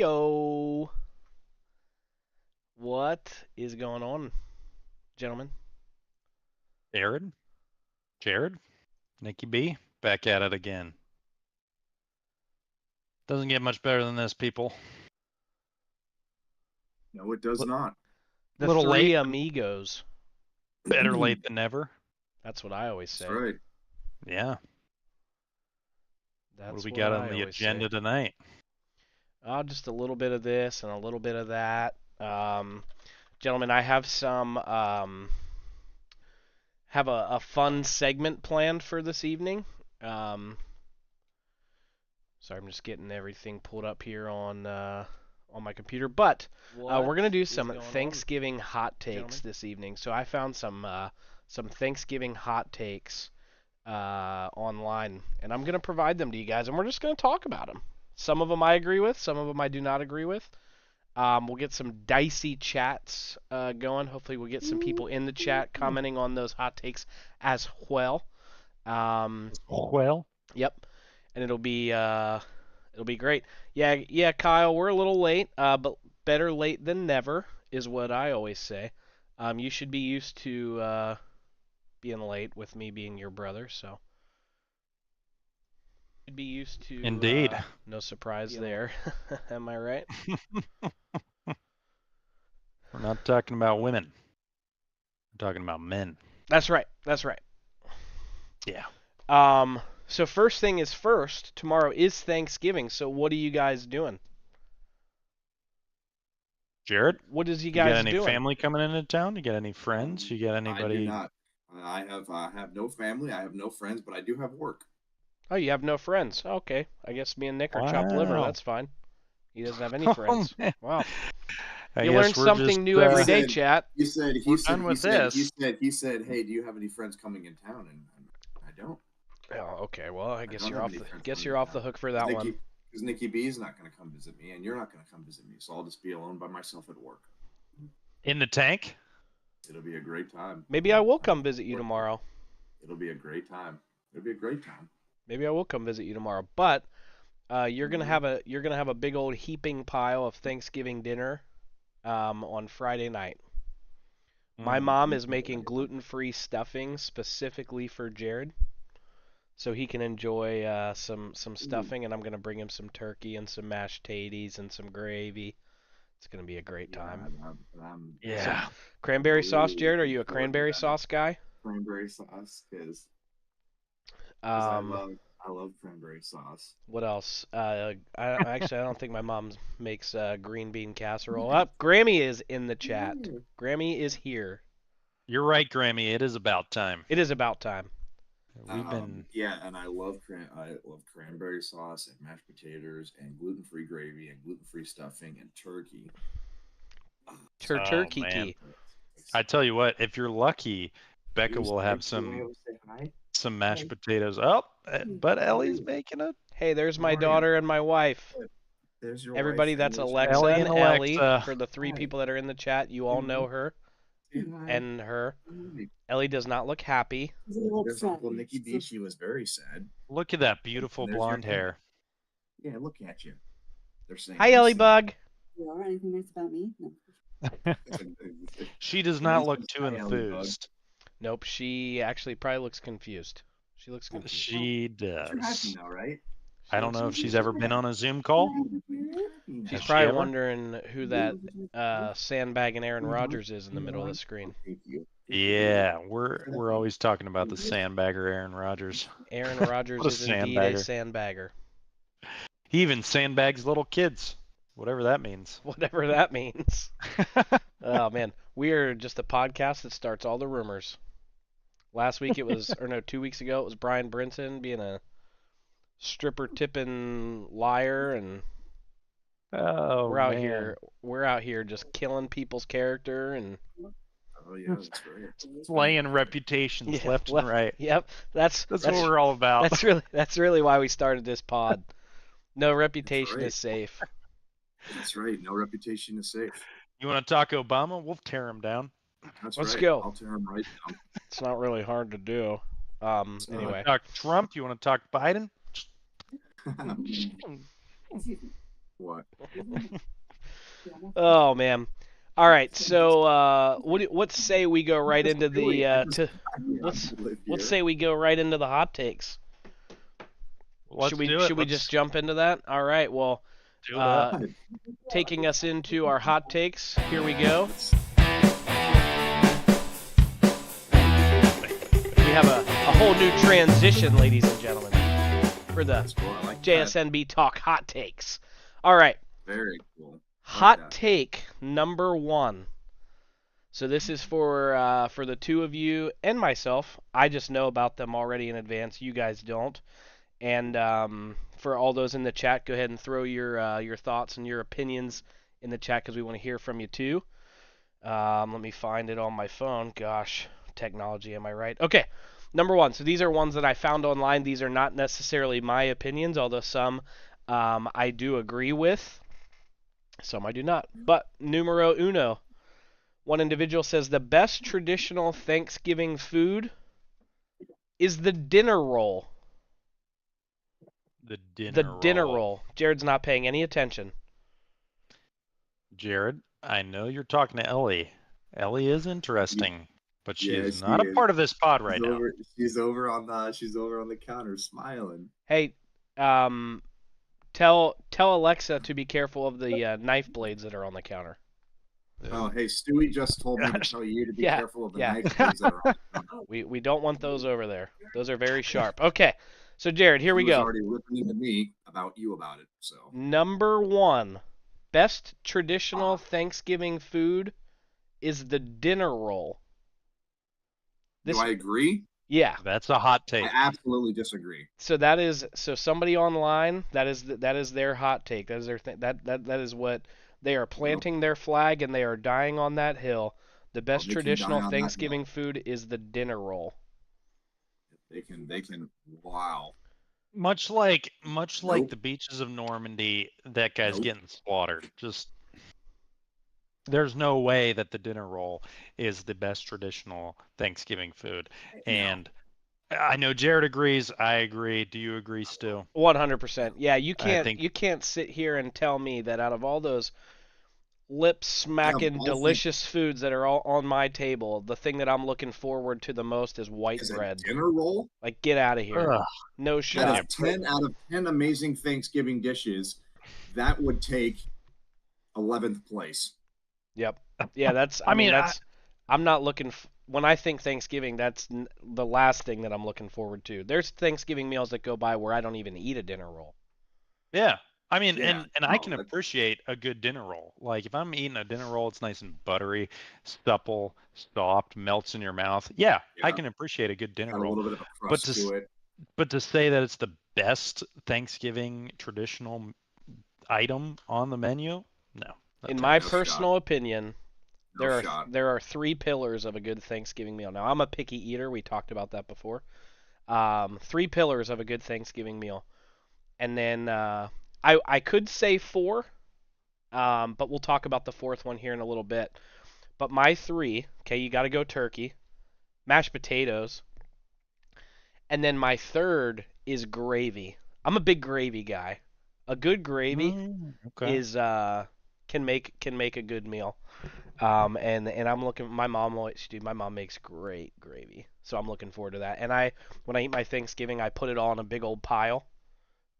Heyo. What is going on, gentlemen? Jared, Nicky B, back at it again. Doesn't get much better than this, people. No, it does not. The Little three late. amigos. Better late than never. That's what I always say. That's right. Yeah. That's what do we what got I on the always agenda say. tonight? Just a little bit of this and a little bit of that. Gentlemen, I have some have a fun segment planned for this evening. Sorry, I'm just getting everything pulled up here on my computer. But we're gonna do some Thanksgiving hot takes this evening. So I found some Thanksgiving hot takes online, and I'm gonna provide them to you guys, and we're just gonna talk about them. Some of them I agree with, some of them I do not agree with. We'll get some dicey chats going. Hopefully, we'll get some people in the chat commenting on those hot takes as well. Well, Yep, and it'll be great. Yeah, Kyle, we're a little late, but better late than never is what I always say. You should be used to being late with me being your brother, so you'd be used to. Indeed. No surprise there. Am I right? We're not talking about women. We're talking about men. That's right. That's right. Yeah. So first thing is first. Tomorrow is Thanksgiving. So what are you guys doing? Jared, What is you you got guys any doing? family coming into town? You got any friends? You got I do anybody? not. I have no family. I have no friends, but I do have work. Oh, you have no friends. Okay. I guess me and Nick are chopped liver. Wow. That's fine. He doesn't have any Oh, friends. man. Wow. I You guess learn we're something just, new every day, said- chat. He said, We're done with this. he said, hey, do you have any friends coming in town? And I don't. Oh, okay. Well, I guess don't you're have off any the friends guess coming you're in off the town. hook for that one. Because Nicky B is not going to come visit me, and you're not going to come visit me, so I'll just be alone by myself at work. in the tank. It'll be a great time. Maybe I will come visit you tomorrow. It'll be a great time. It'll be a great time. Maybe I will come visit you tomorrow. But you're gonna have a big old heaping pile of Thanksgiving dinner on Friday night. My mom is making gluten-free stuffing specifically for Jared, so he can enjoy some stuffing, and I'm gonna bring him some turkey and some mashed tatties and some gravy. It's gonna be a great time. Yeah. So, cranberry sauce, Jared? Are you a cranberry sauce guy? Cranberry sauce, because I love cranberry sauce. What else? I don't think my mom makes green bean casserole. Up, Grammy is in the chat. Grammy is here. You're right, Grammy. It is about time. It is about time. We've been and I love cranberry sauce and mashed potatoes and gluten-free gravy and gluten-free stuffing and turkey. Turkey. Man. I tell you what, if you're lucky, Becca will have some mashed potatoes. Oh, but Ellie's making it. Hey, there's my daughter and my wife. There's your Everybody, wife, that's and there's Alexa Ellie and and Ellie. Alexa. For the three people that are in the chat, you all know her and her. Ellie does not look happy. There's Uncle Nicky B. She was very sad. Look at that beautiful There's blonde your hair. Yeah, look at you. They're saying. Hi, Ellie Bug. You are anything nice about me? No. She does not look too enthused. Nope, she actually probably looks confused. She looks confused. She You're happy does. now, right? I don't know if she's ever been on a Zoom call. She's Has she probably ever? wondering who that sandbagging Aaron Rodgers is in the middle of the screen. Yeah, we're always talking about the sandbagger Aaron Rodgers. Aaron Rodgers What a is indeed a sandbagger. He even sandbags little kids, whatever that means. Whatever that means. Oh man, we are just a podcast that starts all the rumors. Last week it was, or no, 2 weeks ago it was Brian Brinson being a stripper tipping liar, and Oh, we're out here just killing people's character and Oh yeah, that's right. Slaying reputations left and right. Yep, that's what we're all about. That's really why we started this pod. No reputation right. is safe. That's right. No reputation is safe. You want to talk Obama? We'll tear him down. That's Let's right. go. I'll tear him right down. It's not really hard to do. You want Anyway, to talk Trump? You want to talk Biden? What? Oh man. All right, so what say we go right into the let's say we go right into the hot takes. Let's do it. Should we just jump into that? All right. Well, taking us into our hot takes. Here we go. We have a whole new transition, ladies and gentlemen, for the JSNB Talk hot takes. All right. Very cool. Hot take number 1. So this is for the two of you and myself. I just know about them already in advance. You guys don't. And for all those in the chat, go ahead and throw your thoughts and your opinions in the chat because we want to hear from you too. Let me find it on my phone. Gosh, technology, am I right? Okay, number 1. So these are ones that I found online. These are not necessarily my opinions, although some I do agree with. Some I do not. But numero uno. One individual says the best traditional Thanksgiving food is the dinner roll. The dinner roll. Jared's not paying any attention. Jared, I know you're talking to Ellie. Ellie is interesting, but she's not a part of this pod right now. She's over on the counter smiling. Hey, tell Alexa to be careful of the knife blades that are on the counter. Oh, hey, Stewie just told me to tell you to be careful of the knife blades that are on the counter. We don't want those over there. Those are very sharp. Okay. So, Jared, here we go. He was already listening to me about it. So number 1, best traditional Thanksgiving food is the dinner roll. Do I agree? Yeah. That's a hot take. I absolutely disagree. So somebody online, that is their hot take. That is their that is what they are planting their flag and they are dying on that hill. The best traditional Thanksgiving food is the dinner roll. They can. Wow. Much like the beaches of Normandy, that guy's getting slaughtered. Just there's no way that the dinner roll is the best traditional Thanksgiving food. And I know Jared agrees. I agree. Do you agree, Stu? 100%. Yeah, you can't sit here and tell me that out of all those lip-smacking delicious foods that are all on my table, the thing that I'm looking forward to the most is white bread. Dinner roll? Like, get out of here. Ugh. No shot. Out of 10 amazing Thanksgiving dishes, that would take 11th place. Yep. Yeah, that's. I'm not looking. When I think Thanksgiving, that's the last thing that I'm looking forward to. There's Thanksgiving meals that go by where I don't even eat a dinner roll. Yeah. I mean, and I can appreciate a good dinner roll. Like, if I'm eating a dinner roll, it's nice and buttery, supple, soft, melts in your mouth. Yeah, I can appreciate a good dinner roll. A little bit of a crust to it. But to say that it's the best Thanksgiving traditional item on the menu, no. In my personal opinion, there are 3 pillars of a good Thanksgiving meal. Now, I'm a picky eater. We talked about that before. 3 pillars of a good Thanksgiving meal. And then I could say 4, but we'll talk about the 4th one here in a little bit. But my 3, okay, you got to go turkey, mashed potatoes, and then my 3rd is gravy. I'm a big gravy guy. A good gravy is can make a good meal. And I'm looking. My mom makes great gravy, so I'm looking forward to that. And when I eat my Thanksgiving, I put it all in a big old pile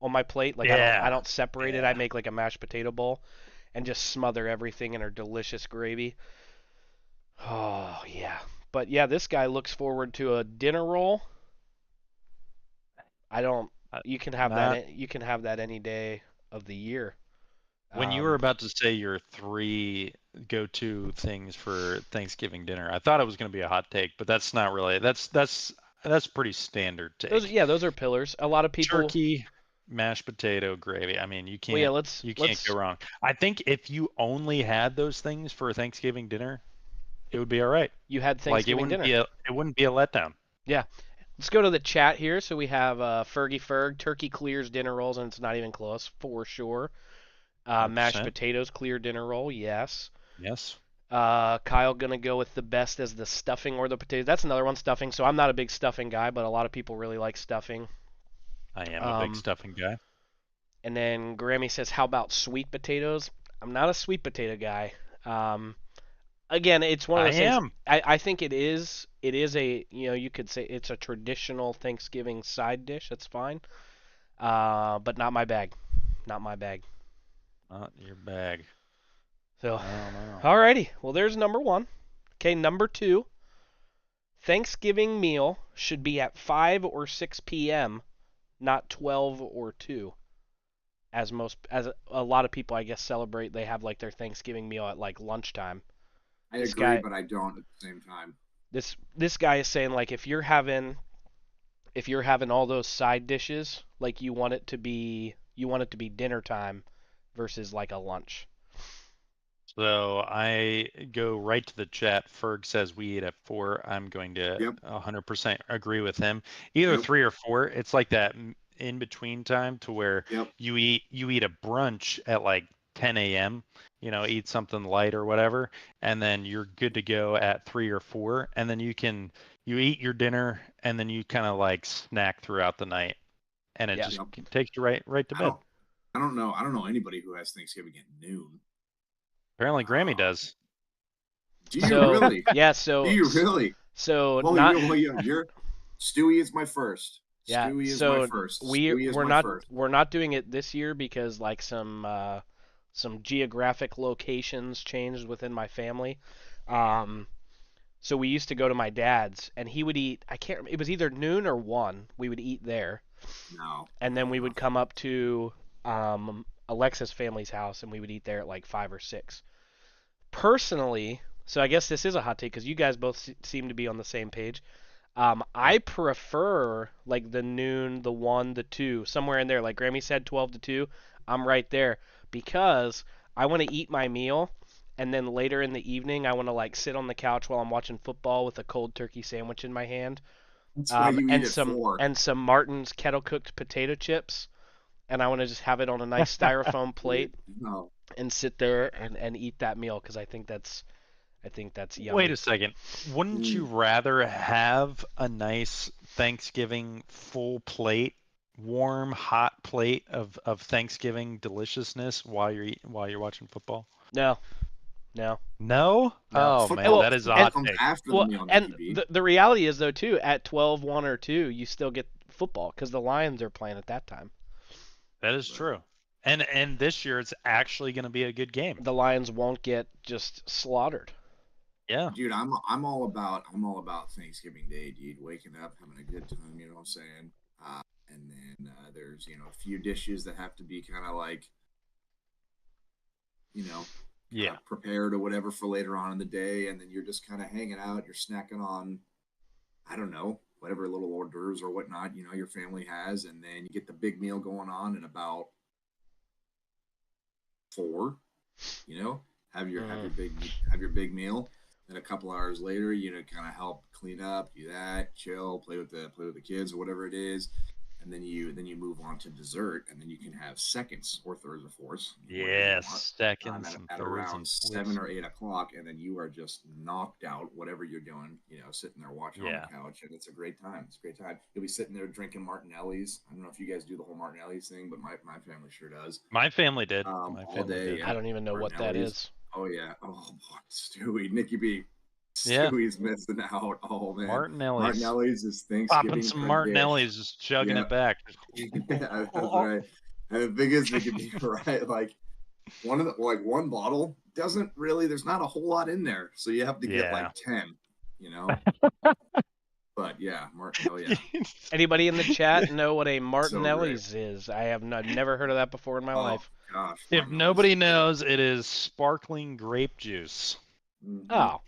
on my plate. Like I don't separate it. I make like a mashed potato bowl and just smother everything in her delicious gravy. Oh yeah. But yeah, this guy looks forward to a dinner roll. I don't. You can have that. You can have that any day of the year. When you were about to say your 3 go-to things for Thanksgiving dinner, I thought it was going to be a hot take, but that's not really. That's pretty standard take. Those are pillars. A lot of people. Turkey, mashed potato, gravy. I mean, you can't go wrong. I think if you only had those things for Thanksgiving dinner, it would be all right. You had Thanksgiving dinner. It wouldn't be a letdown. Yeah. Let's go to the chat here. So we have Fergie Ferg, turkey clears dinner rolls, and it's not even close, for sure. Mashed potatoes, clear dinner roll, yes. Yes. Kyle gonna go with the best as the stuffing or the potatoes. That's another one, stuffing. So I'm not a big stuffing guy, but a lot of people really like stuffing. I am a big stuffing guy. And then Grammy says, how about sweet potatoes? I'm not a sweet potato guy. Again, it's one of those things. I think it is a, you could say it's a traditional Thanksgiving side dish. That's fine. But not my bag. Not my bag. Not your bag. So, I don't know. Alrighty. Well, there's number 1. Okay, number 2. Thanksgiving meal should be at 5 or 6 p.m., not 12 or 2. As a lot of people, I guess, celebrate, they have like their Thanksgiving meal at like lunchtime. I agree, but I don't at the same time. This guy is saying, like, if you're having all those side dishes, like, you want it to be dinner time versus like a lunch. So I go right to the chat. Ferg says we eat at 4. I'm going to 100% agree with him. Either 3 or 4. It's like that in between time to where you eat a brunch at like 10 a.m. Eat something light or whatever, and then you're good to go at 3 or 4, and then you eat your dinner, and then you kind of like snack throughout the night, and it just takes you right to bed. I don't know anybody who has Thanksgiving at noon. Apparently, Grammy does. Do you really? Yeah. So. Do you really? So your Stewie is my first. Yeah. Stewie is so my first. We're not doing it this year because like some geographic locations changed within my family. So we used to go to my dad's, and he would eat. I can't remember. It was either noon or 1. We would eat there. No. And then we would come up to Alexa's family's house, and we would eat there at like 5 or 6. Personally, so I guess this is a hot take because you guys both seem to be on the same page. I prefer like the noon, the 1, the 2, somewhere in there. Like Grammy said, 12 to 2. I'm right there because I want to eat my meal, and then later in the evening I want to like sit on the couch while I'm watching football with a cold turkey sandwich in my hand, and some Martin's kettle cooked potato chips, and I want to just have it on a nice styrofoam plate and sit there and eat that meal because I think that's yummy. Wait a second. Wouldn't you rather have a nice Thanksgiving full plate, warm, hot plate of Thanksgiving deliciousness while you're watching football? No. Oh man, that is odd. And the reality is though too, at 12, 1 or 2, you still get football because the Lions are playing at that time. That is true. And this year it's actually going to be a good game. The Lions won't get just slaughtered. Yeah, dude, I'm all about Thanksgiving Day, dude. Waking up, having a good time, you know what I'm saying? And then there's a few dishes that have to be kind of like, prepared or whatever for later on in the day, and then you're just kind of hanging out. You're snacking on, I don't know, whatever little hors d'oeuvres or whatnot your family has, and then you get the big meal going on in about 4. Have your big meal. Then a couple hours later, kind of help clean up, do that, chill, play with the kids or whatever it is, and then you move on to dessert, and then you can have seconds or thirds or fourths. Yes, seconds at around 7 or 8 o'clock, and then you are just knocked out, whatever you're doing, sitting there watching on the couch, and it's a great time. It's a great time. You'll be sitting there drinking Martinelli's. I don't know if you guys do the whole Martinelli's thing, but my family sure does. My family did. All day. Yeah. I don't even know what that is. Oh yeah. Oh boy, Stewie, Nicky B. Stewie's missing out. Oh man, Martinelli's is Thanksgiving. Popping some Martinelli's, just chugging it back. That's right. And the thing is, Nicky B, right? Like one bottle doesn't really. There's not a whole lot in there, so you have to get like 10. But yeah, Martinelli. Yeah. Anybody in the chat know what a Martinelli's is? I've never heard of that before in my life. Gosh, if nobody knows, it is sparkling grape juice. Mm-hmm. Oh.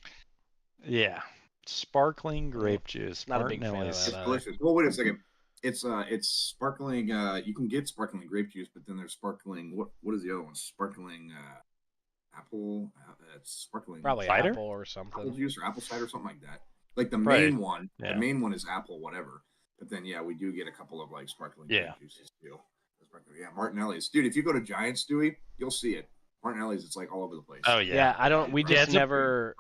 Yeah, sparkling grape juice. Not a big fan of that. It's delicious. Well, wait a second. It's sparkling. You can get sparkling grape juice, but then there's sparkling. What is the other one? Sparkling apple. It's sparkling. Probably cider? Apple or something. Apple juice or apple cider, something like that. Like the main one. Yeah. The main one is apple, whatever. But then we do get a couple of like sparkling grape juices too. Yeah, Martinelli's, dude. If you go to Giants, Stewie, you'll see it. Martinelli's, it's like all over the place. Oh yeah. Yeah, I don't. We just never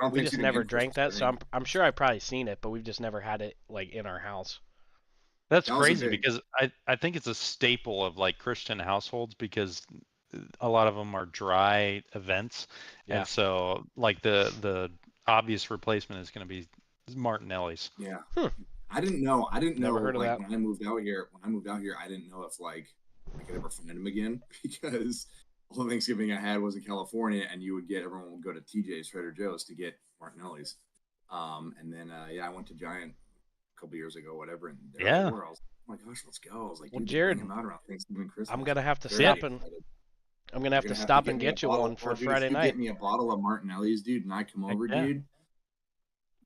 drank that, so I'm sure I've probably seen it, but we've just never had it like in our house. That's crazy because I think it's a staple of like Christian households because a lot of them are dry events, and so like the obvious replacement is going to be Martinelli's. Yeah. Hmm. I didn't know. Never heard of like that. when I moved out here, I didn't know if like I could ever find them again because all the Thanksgiving I had was in California, and everyone would go to TJ's Trader Joe's to get Martinelli's. And then I went to Giant a couple years ago, whatever, and there they were. I was like, oh my gosh, let's go. I was like, well, dude, Jared, bring them out around Thanksgiving, Christmas. I'm gonna have to stop and get you one for Friday night. Get me a bottle of Martinelli's, dude, and I come over, dude.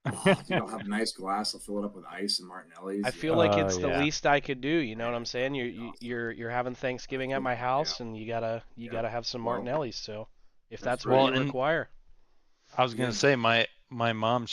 Oh, dude, I'll have a nice glass. I'll fill it up with ice and Martinelli's. I feel like it's the least I could do. You know what I'm saying? You're having Thanksgiving at my house, and you gotta have some Martinelli's. So if that's what you require. I was gonna say my mom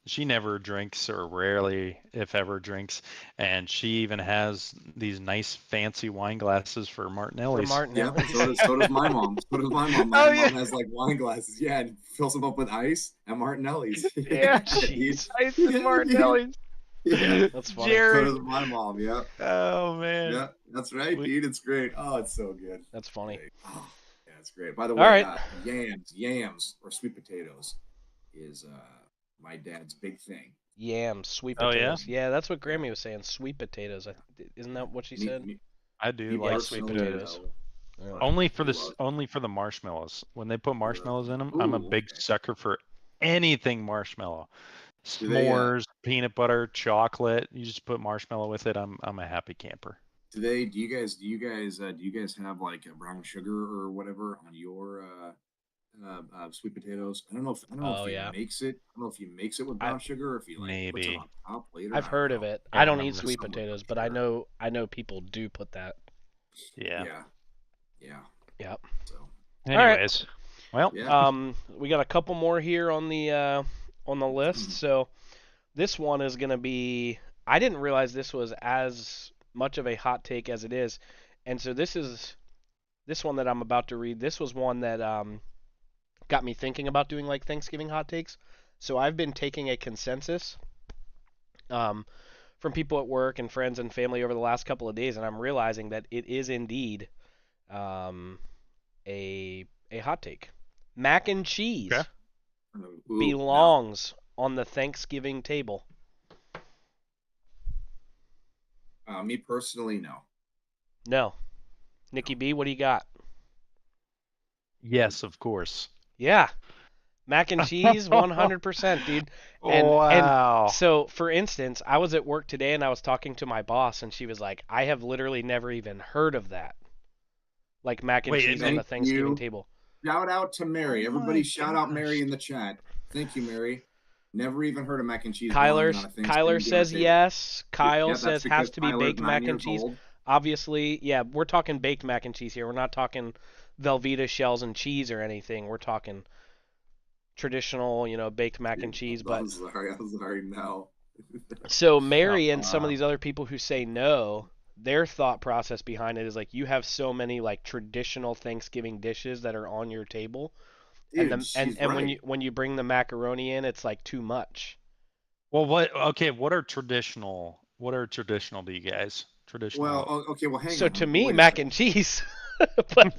she never drinks or rarely if ever drinks, and she even has these nice fancy wine glasses for Martinelli's. Yeah, so does my mom. My mom has like wine glasses, and fills them up with ice and Martinelli's. Jeez. Ice and Martinelli's. Yeah, that's funny. Jared. So does my mom. Yeah. Oh man. Yeah, that's right, dude. It's great. Oh, it's so good. That's funny. Oh, yeah, it's great. By the way, yams or sweet potatoes is my dad's big thing. Yams, sweet potatoes. Yeah, that's what Grammy was saying. Sweet potatoes. Isn't that what she said? I do like sweet potatoes. Yeah. Only for the marshmallows. When they put marshmallows in them, I'm a big sucker for anything marshmallow. S'mores, peanut butter, chocolate. You just put marshmallow with it. I'm a happy camper. Do you guys have like a brown sugar or whatever on your sweet potatoes? I don't know if he makes it. I don't know if he makes it with brown sugar or if he puts it on top later. I've heard of it. I don't eat sweet potatoes, but I know people do put that. Yeah. Yep. So, anyways, well, we got a couple more here on the list. So this one is gonna be. I didn't realize this was as much of a hot take as it is, and so this one that I'm about to read. This was one that got me thinking about doing like Thanksgiving hot takes. So I've been taking a consensus from people at work and friends and family over the last couple of days, and I'm realizing that it is indeed a hot take. Mac and cheese belongs on the Thanksgiving table. Me personally, no. No. Nicky B, what do you got? Yes, of course. Yeah. Mac and cheese, 100%, dude. Wow. And so, for instance, I was at work today and I was talking to my boss, and she was like, I have literally never even heard of that. Like mac and cheese on the Thanksgiving table. Shout out to Mary. Everybody shout out Mary in the chat. Thank you, Mary. Never even heard of mac and cheese. Kyler says yes. Kyle says has to be baked mac and cheese. Obviously, yeah, we're talking baked mac and cheese here. We're not talking Velveeta shells and cheese or anything. We're talking traditional, baked mac and cheese. But I'm sorry, no. So Mary and some of these other people who say no, their thought process behind it is like you have so many like traditional Thanksgiving dishes that are on your table. Dude, and when you bring the macaroni in, it's like too much. Well, what are traditional? What are traditional to you guys? Traditional. Well, okay, well, hang on. So to me, mac and cheese. But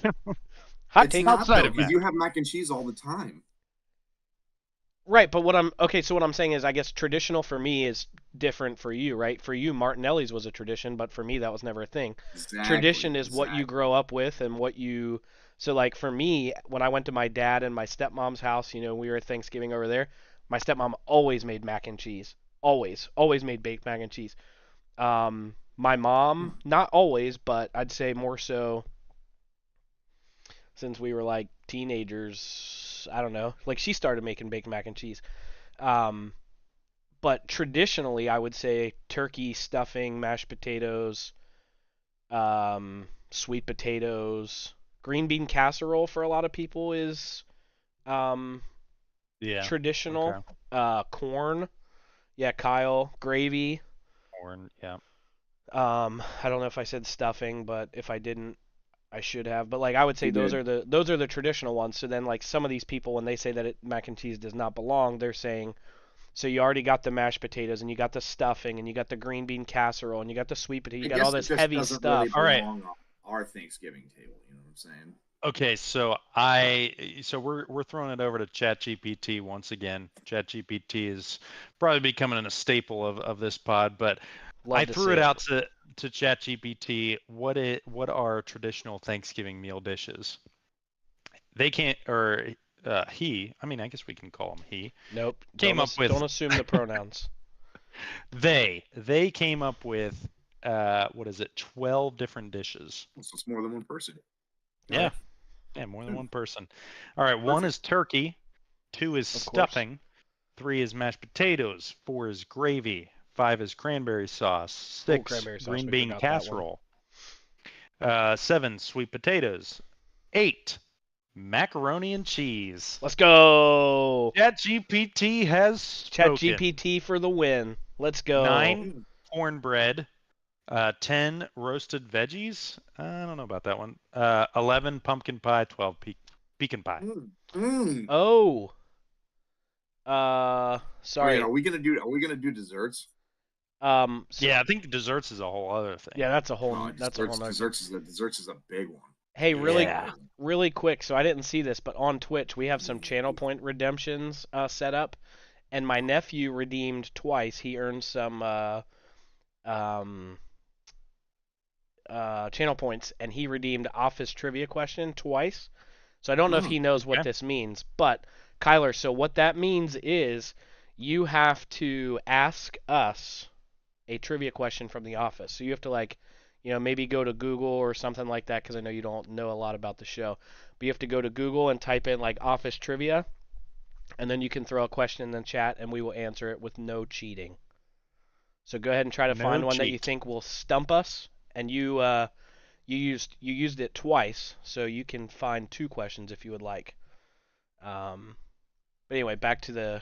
hot take outside of because you have mac and cheese all the time. Right, but what I'm saying is I guess traditional for me is different for you, right? For you, Martinelli's was a tradition, but for me that was never a thing. Tradition is what you grow up with and what you. So like for me, when I went to my dad and my stepmom's house, we were at Thanksgiving over there. My stepmom always made mac and cheese. Always made baked mac and cheese. My mom, not always, but I'd say more so since we were like teenagers. I don't know. Like she started making baked mac and cheese. But traditionally, I would say turkey, stuffing, mashed potatoes, sweet potatoes. Green bean casserole for a lot of people is traditional. Okay. Corn. Yeah, Kyle. Gravy. Corn, yeah. I don't know if I said stuffing, but if I didn't, I should have. But like I would say those are the traditional ones. So then like some of these people when they say that mac and cheese does not belong, they're saying So you already got the mashed potatoes, and you got the stuffing, and you got the green bean casserole, and you got the sweet potato. You got all this heavy stuff. Really belong on our Thanksgiving table. You know what I'm saying? Okay, so we're throwing it over to ChatGPT once again. ChatGPT is probably becoming a staple of this pod, but I threw it out to ChatGPT. What are traditional Thanksgiving meal dishes? They can't, or he. I mean, I guess we can call him he. Nope. Came up with. Don't assume the pronouns. They came up with what is it? 12 different dishes. So it's more than one person. Yeah. Yeah, more than one person. All right, 1 is turkey, 2 is stuffing, 3 is mashed potatoes, 4 is gravy, 5 is cranberry sauce, 6 green bean casserole, 7 sweet potatoes, 8 macaroni and cheese. Let's go. ChatGPT has spoken. ChatGPT for the win. Let's go. 9 cornbread. 10 roasted veggies. I don't know about that one. 11 pumpkin pie. 12 pecan pie. Oh. Sorry. Are we gonna do desserts? Yeah, I think desserts is a whole other thing. Yeah, that's a whole. That's a whole. Desserts is a big one. Hey, really quick. So I didn't see this, but on Twitch we have some channel point redemptions set up, and my nephew redeemed twice. He earned some channel points, and he redeemed office trivia question twice. So I don't know if he knows what this means, but Kyler, so what that means is you have to ask us a trivia question from the office. So you have to maybe go to Google or something like that, because I know you don't know a lot about the show. But you have to go to Google and type in office trivia, and then you can throw a question in the chat, and we will answer it with no cheating. So go ahead and try to find one that you think will stump us. And you used it twice, so you can find 2 questions if you would like. But anyway, back to the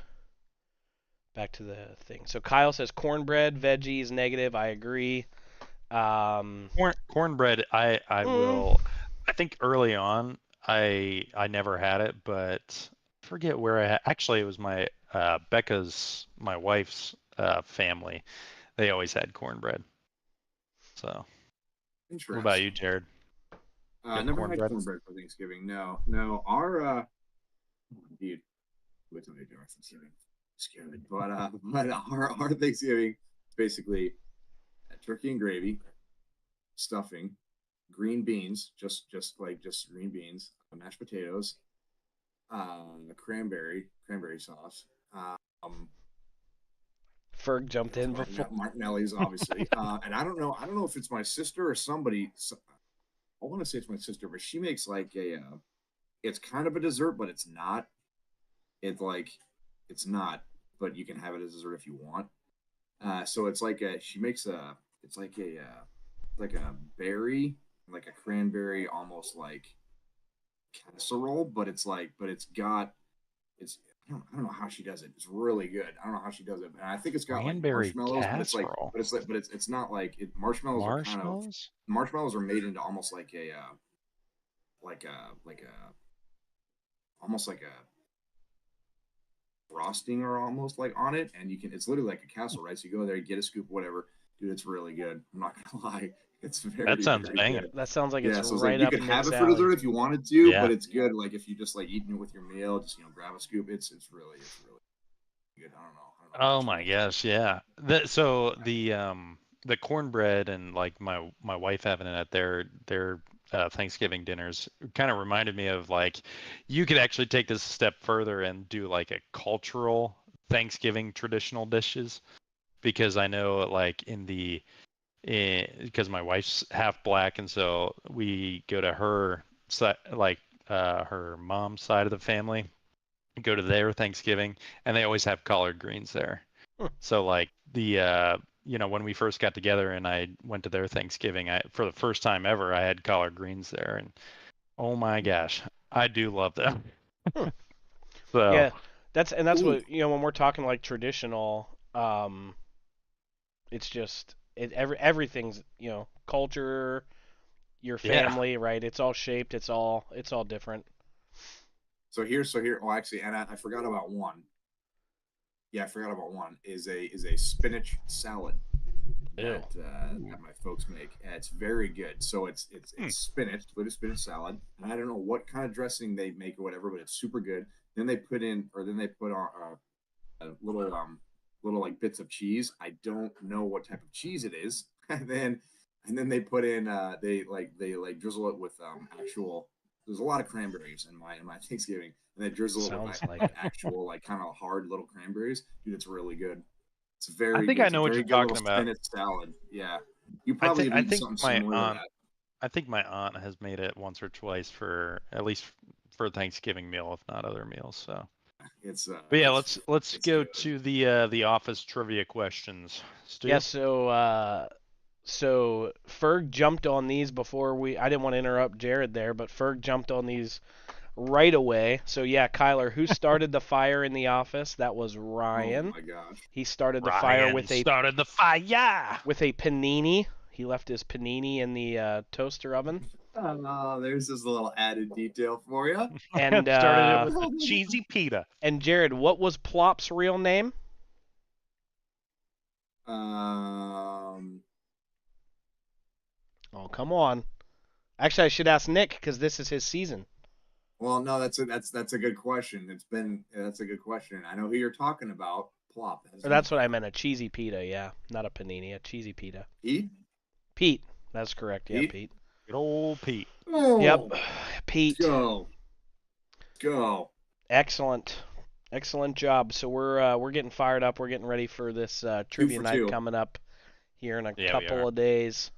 thing. So Kyle says cornbread, veggies, negative. I agree. Cornbread, I will. I think early on I never had it, but I forget where actually it was my my wife's family. They always had cornbread. So. What about you, Jared? Never had cornbread for Thanksgiving. No. Our dude, wait till we do our Thanksgiving. Scared, but our Thanksgiving basically turkey and gravy, stuffing, green beans, just green beans, mashed potatoes, cranberry sauce. Ferg jumped in before. Martinelli's obviously, and I don't know if it's my sister or somebody. I want to say it's my sister, but she makes it's kind of a dessert, but it's not. It's not, but you can have it as a dessert if you want. So it's she makes it's like a berry, like a cranberry, almost like casserole, but it's I don't know how she does it. It's really good. I don't know how she does it. And I think it's got marshmallows, casserole. but it's not like it. Marshmallows are kind of marshmallows are made into almost almost like a frosting or almost like on it, and it's literally like a casserole, right? So you go there, you get a scoop, whatever. Dude, it's really good. I'm not gonna lie. It's very. That sounds banging. That sounds like it's so right up. You could have it for dessert if you wanted to, but it's good. If you just eating it with your meal, just grab a scoop. It's really good. I don't know. Oh my gosh, yeah. So the cornbread and my wife having it at their Thanksgiving dinners kind of reminded me of you could actually take this a step further and do a cultural Thanksgiving traditional dishes, because I know because my wife's half black, and so we go to her side, her mom's side of the family, go to their Thanksgiving, and they always have collard greens there. So when we first got together and I went to their Thanksgiving, for the first time ever, I had collard greens there, and oh my gosh, I do love them. So yeah, that's what when we're talking traditional, it's just everything's culture, your family, right? It's all shaped. It's all different. So here. Oh, actually, and I forgot about one. yeah, I forgot about one. Is a spinach salad Ew. that my folks make. And it's very good. So it's spinach, little spinach salad, and I don't know what kind of dressing they make or whatever, but it's super good. Then they put on little like bits of cheese. I don't know what type of cheese it is, and then they put in they drizzle it with actual. There's a lot of cranberries in my Thanksgiving, and they drizzle it with like actual like kind of hard little cranberries. Dude, it's really good. It's very I think good. I It's a know what very you're good little talking about. spinach salad. Yeah, you probably have eaten something similar to that. I think my aunt has made it once or twice for at least for Thanksgiving meal, if not other meals. So It's but yeah, it's let's go good. to the office trivia questions. Stu? Yeah, so Ferg jumped on these before I didn't want to interrupt Jared there, but Ferg jumped on these right away. So yeah, Kyler, who started the fire in the office? That was Oh Ryan. my gosh. He started the fire Ryan started the fire with a panini. He left his panini in the toaster oven. Oh, there's this little added detail for you. And started it with a cheesy pita. And Jared, what was Plop's real name? Oh, come on. Actually, I should ask Nick because this is his season. Well, no, that's a good question. That's a good question. I know who you're talking about. Plop. That's what I meant. A cheesy pita, yeah, not a panini. A cheesy pita. Pete. Pete. That's correct. Yeah, Pete. Good old Pete. Oh, yep, Pete. Go. Excellent job. So we're getting fired up. We're getting ready for this trivia night coming up here in a couple of days.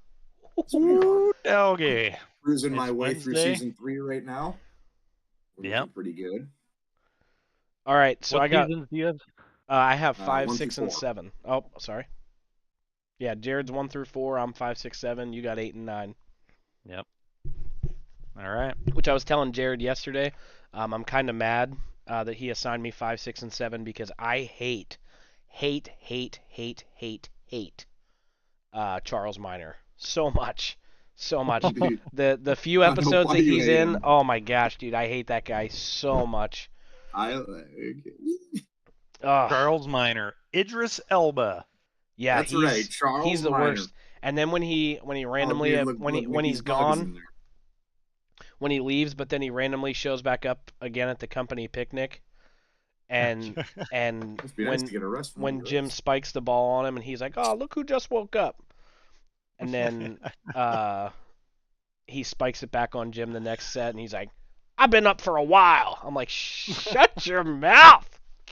Doggy. Cruising my way through season 3 right now. Yeah, pretty good. All right, so what I got. Seasons do you have? I have 5, 6, and 7. Oh, sorry. Yeah, Jared's 1 through 4. I'm 5, 6, 7. You got 8 and 9. Yep. All right. Which I was telling Jared yesterday. I'm kind of mad that he assigned me 5, 6, and 7 because I hate Charles Minor so much. The few episodes that he's in, oh my gosh, dude, I hate that guy so much. Charles Minor, Idris Elba. Yeah, that's right. Charles he's the Minor. worst. And then when he randomly when he's gone, when he leaves, but then he randomly shows back up again at the company picnic, and when Jim spikes the ball on him, and he's like, "Oh, look who just woke up," and then he spikes it back on Jim the next set, and he's like, "I've been up for a while." I'm like, "Shut your mouth!"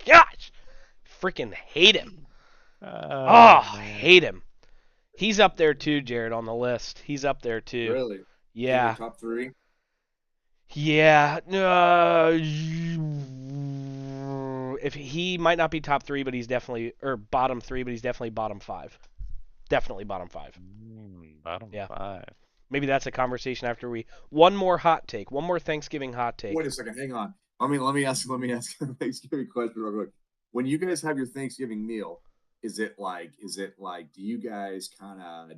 Gosh, freaking hate him. Hate him. He's up there too, Jared, on the list. He's up there too. Really? Yeah. Top 3? Yeah. If he might not be top 3, but he's definitely bottom 3, but he's definitely bottom 5. Definitely bottom 5. Bottom 5. Maybe that's a conversation after one more hot take. One more Thanksgiving hot take. Wait a second, hang on. Let me ask a Thanksgiving question real quick. When you guys have your Thanksgiving meal, is it like do you guys kind of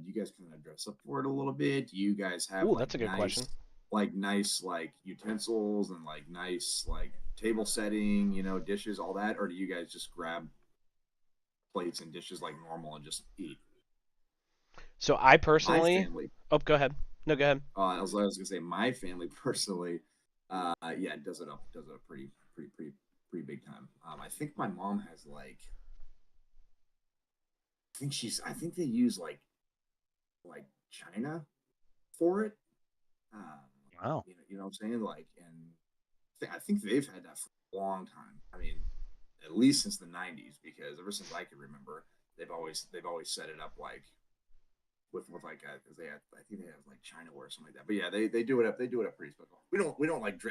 dress up for it a little bit? Do you guys have that's a good question. Like nice utensils and nice table setting, dishes, all that, or do you guys just grab plates and dishes like normal and just eat? So I personally, go ahead. No, go ahead. I was gonna say my family personally, does it pretty big time. I think my mom has I think they use like China for it. Wow. You know what I'm saying? And I think they've had that for a long time. I mean, at least since the 90s, because ever since I can remember, they've always set it up with because I think they have Chinaware or something like that. But yeah, they do it up pretty special. We don't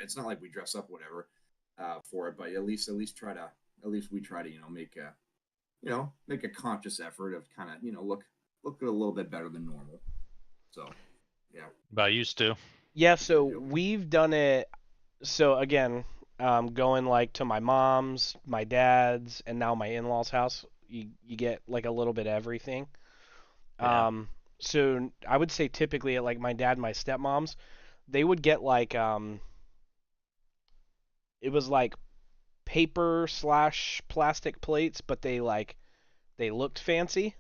it's not like we dress up whatever for it, but at least we try to make a conscious effort of kind of look a little bit better than normal. So yeah. About used to. Yeah, so we've done it. So again, going to my mom's, my dad's, and now my in-laws' house, you get a little bit of everything. Yeah. So I would say typically at my dad and my stepmom's, they would get it was paper / plastic plates, but they looked fancy,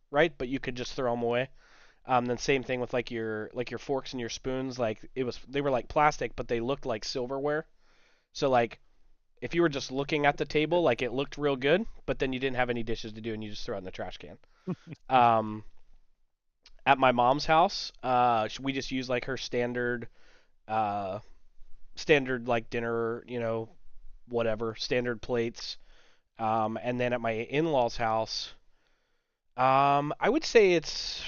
right? But you could just throw them away. Then same thing with like your forks and your spoons. Like they were like plastic, but they looked like silverware. So like if you were just looking at the table, like it looked real good, but then you didn't have any dishes to do, and you just throw it in the trash can. At my mom's house, we just use like her standard like dinner, whatever standard plates. And then at my in-laws' house, I would say it's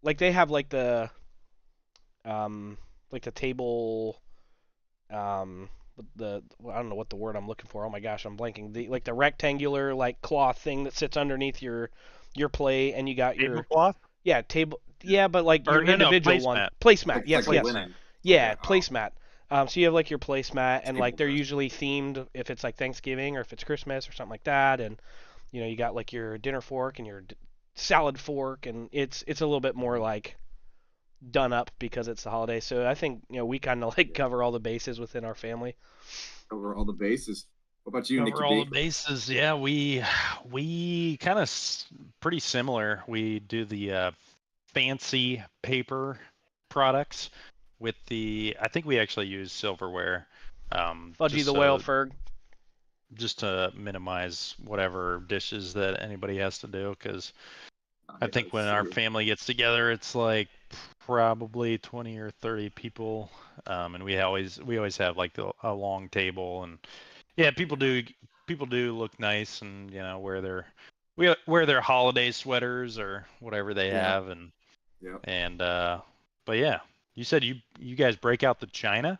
like they have like the table, the I don't know what the word I'm looking for. Oh my gosh, I'm blanking. The rectangular like cloth thing that sits underneath your plate, and you got your tablecloth. Yeah, table. Yeah, but like your individual one. Placemat. Yes, like yes. linen. Yeah, Okay. placemat. So you have like your placemat, and like they're Table usually themed if it's like Thanksgiving or if it's Christmas or something like that, and you got like your dinner fork and your salad fork, and it's a little bit more like done up because it's the holiday. So I think we kind of like cover all the bases within our family. Cover all the bases. What about you, Nicky Cover all B? the bases. Yeah, we kind of pretty similar. We do the fancy paper products with I think we actually use silverware. Fudgy the Whale, Ferg. Just to minimize whatever dishes that anybody has to do, because I think when our family gets together, it's like probably 20 or 30 people, and we always have like a long table, and yeah, people do look nice, and wear their holiday sweaters or whatever they have, and but yeah, you said you guys break out the china.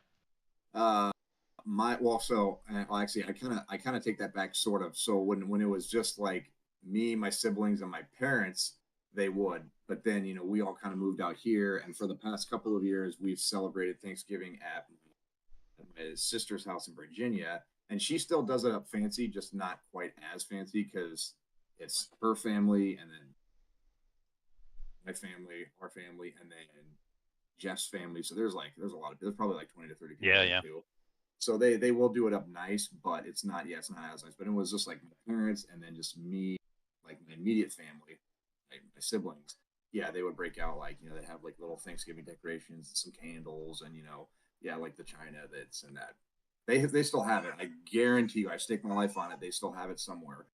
Actually, I kind of take that back, sort of. So when it was just like me, my siblings, and my parents, they would. But then we all kind of moved out here, and for the past couple of years, we've celebrated Thanksgiving at my sister's house in Virginia, and she still does it up fancy, just not quite as fancy because it's her family, and then my family, our family, and then Jeff's family. So there's probably like 20 to 30 people. Yeah. Too. So they will do it up nice, but it's not as nice. But it was just like my parents and then just me, like my immediate family, like my siblings. Yeah, they would break out like they have like little Thanksgiving decorations, and some candles, and like the china that's in that. They still have it. I guarantee you, I stake my life on it. They still have it somewhere.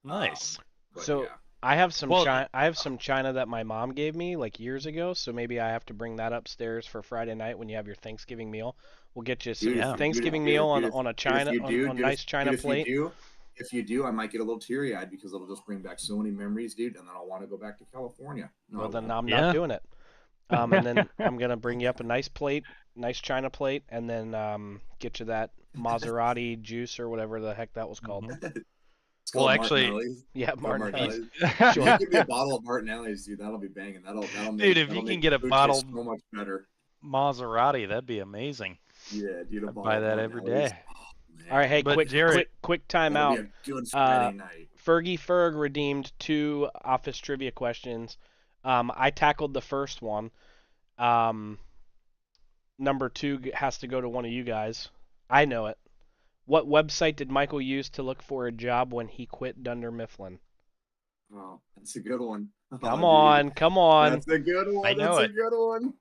Nice. So yeah. I have some china that my mom gave me like years ago, so maybe I have to bring that upstairs for Friday night when you have your Thanksgiving meal. We'll get you some Thanksgiving meal on a china on a nice china plate. If you do, I might get a little teary-eyed because it'll just bring back so many memories, dude, and then I'll want to go back to California. Well, then I'm not doing it. And then I'm gonna bring you up a nice china plate, and then get you that Maserati juice or whatever the heck that was called. Well, actually, yeah, Martinelli's. Sure. Give me a bottle of Martinelli's, dude. That'll be banging. That'll make. Dude, if you can get a bottle so much better. Maserati, that'd be amazing. Yeah, dude. I'd buy that every day. Oh, all right, hey, quick time out. Fergie Ferg redeemed 2 office trivia questions. I tackled the first one. Number 2 has to go to one of you guys. I know it. What website did Michael use to look for a job when he quit Dunder Mifflin? Oh, that's a good one. Come on. That's a good one. That's a good one.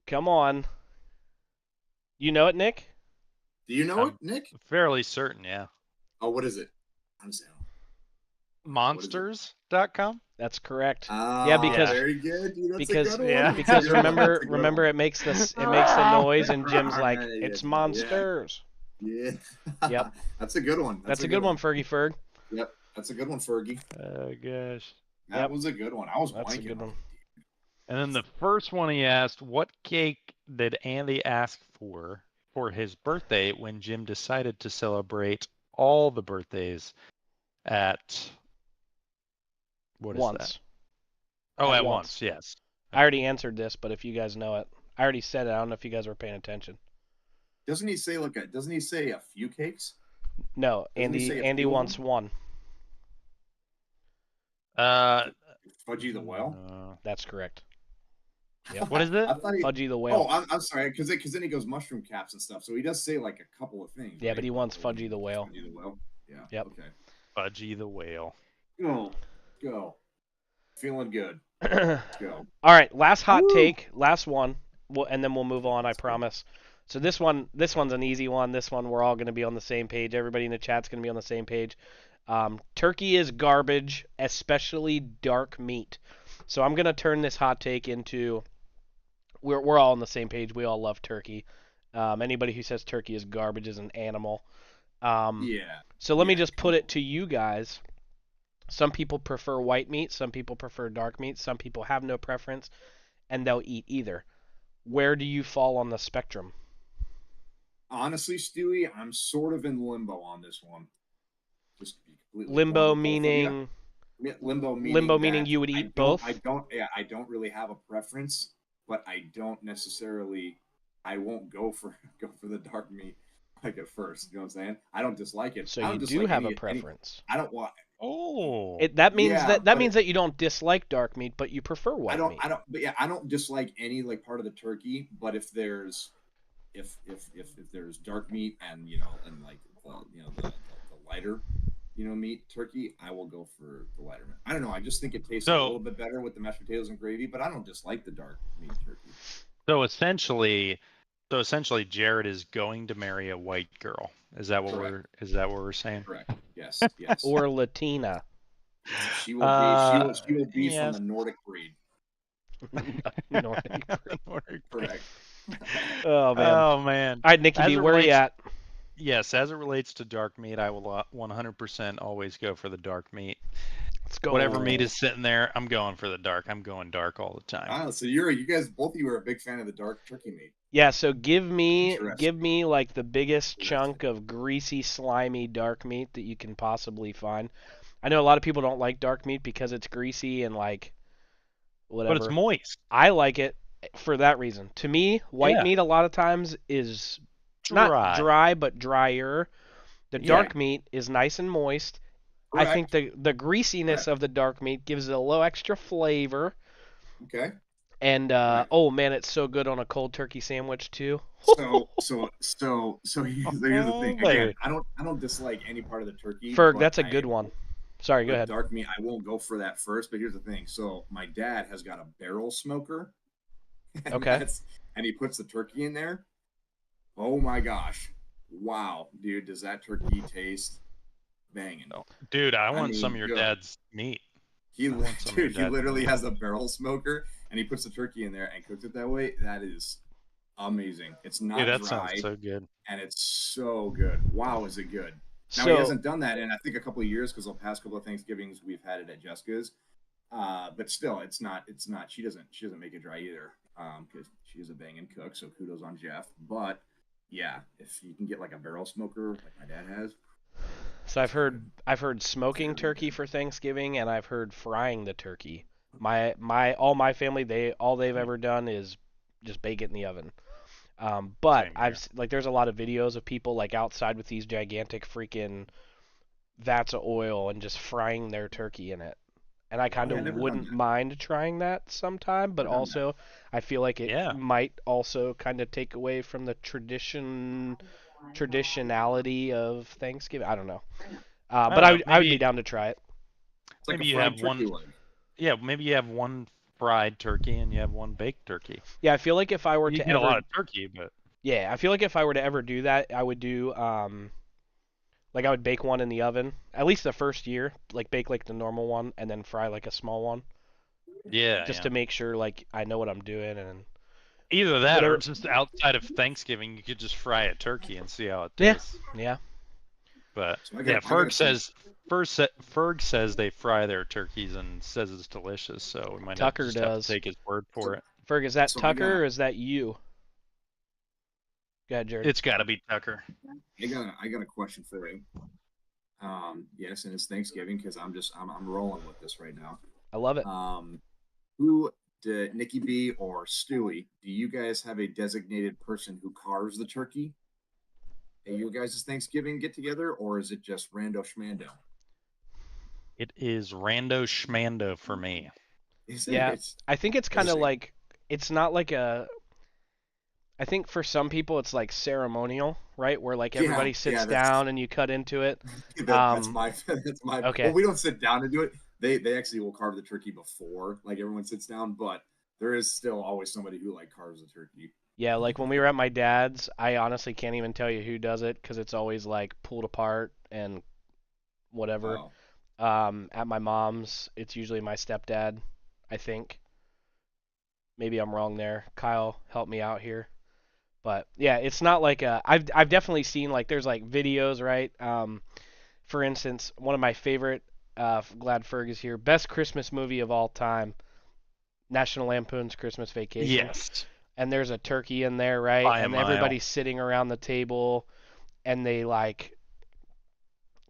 Come on. You know it, Nick? Do you know it, Nick? Fairly certain, yeah. Oh, what is it? I'm saying. Monsters.com? That's correct. Yeah, because very good. Dude, that's because a good one. Because remember it makes the noise and Jim's like, it's monsters. Yeah. Yep. That's a good one. That's a good one, Fergie Ferg. Yep. That's a good one, Fergie. Oh gosh. That was a good one. I was That's blanking. A good one. And then the first one he asked, what cake did Andy ask for his birthday when Jim decided to celebrate all the birthdays at once? Oh, at once, yes. I already answered this, but if you guys know it. I already said it. I don't know if you guys were paying attention. Doesn't he say a few cakes? No, Andy wants one. Fudgy the Whale? That's correct. Yep. What is it? Fudgy the Whale. Oh, I'm sorry, because then he goes mushroom caps and stuff. So he does say like a couple of things. Yeah, right? but he wants Fudgy the Whale. Fudgy the Whale. Yeah. Yep. Okay. Fudgy the Whale. Go. Feeling good. Let's go. All right, last hot take, last one, and then we'll move on. I promise. So this one's an easy one. This one we're all going to be on the same page. Everybody in the chat's going to be on the same page. Turkey is garbage, especially dark meat. So I'm going to turn this hot take into we're all on the same page. We all love turkey. Anybody who says turkey is garbage is an animal. Yeah. So let me just put it to you guys. Some people prefer white meat. Some people prefer dark meat. Some people have no preference, and they'll eat either. Where do you fall on the spectrum? Honestly, Stewie, I'm sort of in limbo on this one. Just to be completely limbo meaning. Limbo meaning you would eat both. I don't really have a preference, but I don't necessarily. I won't go for the dark meat like at first. You know what I'm saying? I don't dislike it. So you do have a preference. I don't want. Oh. That means that you don't dislike dark meat, but you prefer white meat. I don't dislike any like part of the turkey, but if there's dark meat and like the lighter meat turkey, I will go for the lighter meat. I don't know. I just think it tastes a little bit better with the mashed potatoes and gravy, but I don't dislike the dark meat turkey. So essentially, Jared is going to marry a white girl. Is that what we're saying? Correct. Yes. Or Latina. She will be from the Nordic breed. Nordic breed. Correct. Oh man. All right, Nicky B, where are you at? Yes, as it relates to dark meat, I will 100% always go for the dark meat. Let's go. Whatever meat is sitting there, I'm going for the dark. I'm going dark all the time. Ah, so both of you are a big fan of the dark turkey meat. Yeah, so give me like the biggest chunk of greasy, slimy dark meat that you can possibly find. I know a lot of people don't like dark meat because it's greasy and like whatever. But it's moist. I like it for that reason. To me, white meat a lot of times is not dry, but drier. The dark meat is nice and moist. Correct. I think the greasiness of the dark meat gives it a little extra flavor. Okay. And oh man, it's so good on a cold turkey sandwich too. So here's the thing. Again, I don't dislike any part of the turkey. Ferg, that's a good one. Sorry, go ahead. Dark meat, I won't go for that first. But here's the thing. So my dad has got a barrel smoker. Okay. And he puts the turkey in there. Oh my gosh! Wow, dude, does that turkey taste banging? Dude, I want some of your dad's meat. He literally has a barrel smoker, and he puts the turkey in there and cooks it that way. That is amazing. It's not dry. That sounds so good. And it's so good. Wow, is it good? Now, he hasn't done that in, I think, a couple of years because the past couple of Thanksgivings we've had it at Jessica's. But still, it's not. She doesn't make it dry either because she's a banging cook. So kudos on Jeff. But yeah, if you can get like a barrel smoker like my dad has. So I've heard smoking turkey for Thanksgiving, and I've heard frying the turkey. All my family, they've ever done is just bake it in the oven. But there's a lot of videos of people like outside with these gigantic freaking vats of oil and just frying their turkey in it. And I kind of wouldn't mind trying that sometime, but also I feel like it might also kind of take away from the traditionality of Thanksgiving. I don't know. But I would be down to try it. Maybe you have one. Yeah, maybe you have one fried turkey and you have one baked turkey. Yeah, I feel like if I were to eat a lot of turkey, but yeah, I feel like if I were to ever do that, I would do I would bake one in the oven at least the first year, like bake like the normal one and then fry like a small one. Yeah. Just to make sure like I know what I'm doing and. Either that or just outside of Thanksgiving, you could just fry a turkey and see how it tastes. Yeah. But Ferg says they fry their turkeys and says it's delicious, so we might have to take his word for it. Ferg, is that Tucker or is that you? Go ahead, Jared. It's got to be Tucker. I got a question for you. Yes, and it's Thanksgiving because I'm rolling with this right now. I love it. Who Nicky B or Stewie, do you guys have a designated person who carves the turkey at your guys' Thanksgiving get together, or is it just rando schmando? It is rando schmando for me. I think it's kind of like it's not like a. I think for some people it's like ceremonial, right? Where like everybody sits down and you cut into it. That's my. Okay. Well, we don't sit down to do it. They actually will carve the turkey before like everyone sits down, but there is still always somebody who like carves the turkey. Yeah, like when we were at my dad's, I honestly can't even tell you who does it because it's always like pulled apart and whatever. At my mom's, it's usually my stepdad, I think. Maybe I'm wrong there. Kyle, help me out here. But yeah, it's not like I've definitely seen like there's like videos, right? For instance, one of my favorite, glad Ferg is here, best Christmas movie of all time, National Lampoon's Christmas Vacation. Yes. And there's a turkey in there, right? By and everybody's sitting around the table, and they like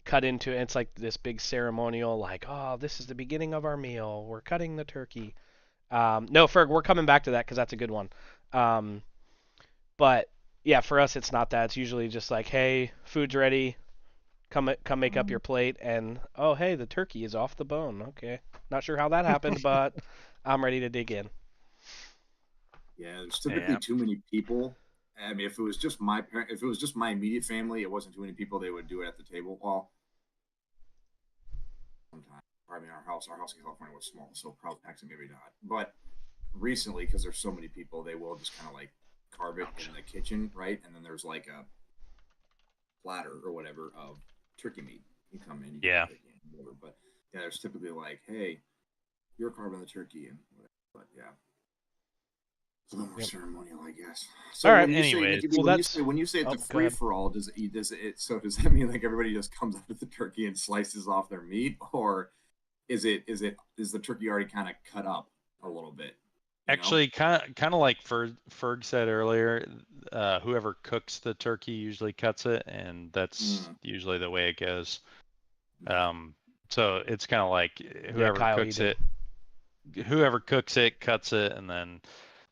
cut into it. It's like this big ceremonial, like, oh, this is the beginning of our meal. We're cutting the turkey. No, Ferg, we're coming back to that because that's a good one. But yeah, for us, it's not that. It's usually just like, hey, food's ready. Come make up your plate, and oh, hey, the turkey is off the bone. Okay, not sure how that happened, but I'm ready to dig in. Yeah, there's typically too many people. I mean, if it was just my immediate family, it wasn't too many people. They would do it at the table. Well, sometimes, I mean, our house in California was small, so probably actually maybe not. But recently, because there's so many people, they will just kind of like carve it in the kitchen, right? And then there's like a platter or whatever of turkey meat. You come in, whatever. But yeah, there's typically like, hey, you're carving the turkey and whatever. But yeah. It's a little more ceremonial, I guess. So all right. When you say it's a free for all, does that mean like everybody just comes up with the turkey and slices off their meat, or is the turkey already kind of cut up a little bit? Actually, kind of like Ferg said earlier, whoever cooks the turkey usually cuts it, and that's usually the way it goes. So it's kind of like whoever cooks it, cuts it, and then,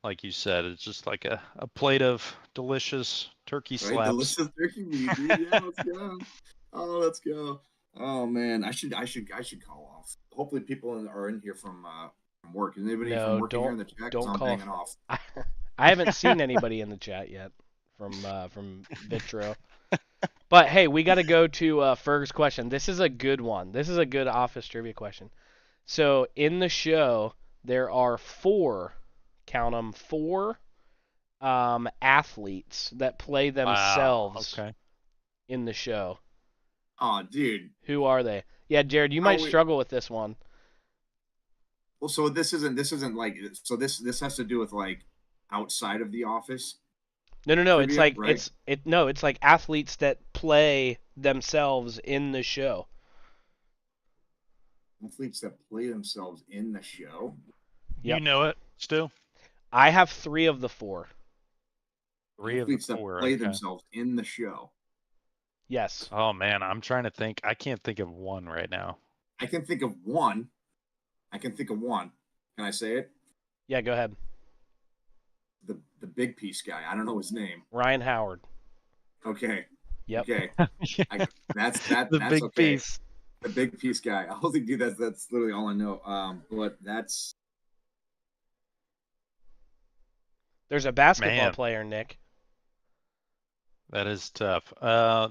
like you said, it's just like a plate of delicious turkey slabs. Delicious turkey meat, dude. Yeah, let's go. Oh, let's go. Oh man, I should call off. Hopefully, people are in here from work. Is anybody from work here in the chat? Don't call. Hanging off. I haven't seen anybody in the chat yet from Vitro. But hey, we got to go to Ferg's question. This is a good one. This is a good office trivia question. So in the show, there are count them, four athletes that play themselves in the show. Oh, dude. Who are they? Yeah, Jared, you might struggle with this one. Well, so this isn't like, so this has to do with like outside of the office. No. Trivia, it's like right? it's like athletes that play themselves in the show. Athletes that play themselves in the show. Yep. You know it, Stu? I have 3 of the 4. Athletes that play themselves in the show. Yes. Oh man, I'm trying to think. I can't think of one right now. I can think of one. Can I say it? Yeah, go ahead. The big piece guy. I don't know his name. Ryan Howard. Okay. Yep. Okay. That's the big piece. The big piece guy. I don't think, dude, that's literally all I know. But that's. There's a basketball player, Nick. That is tough.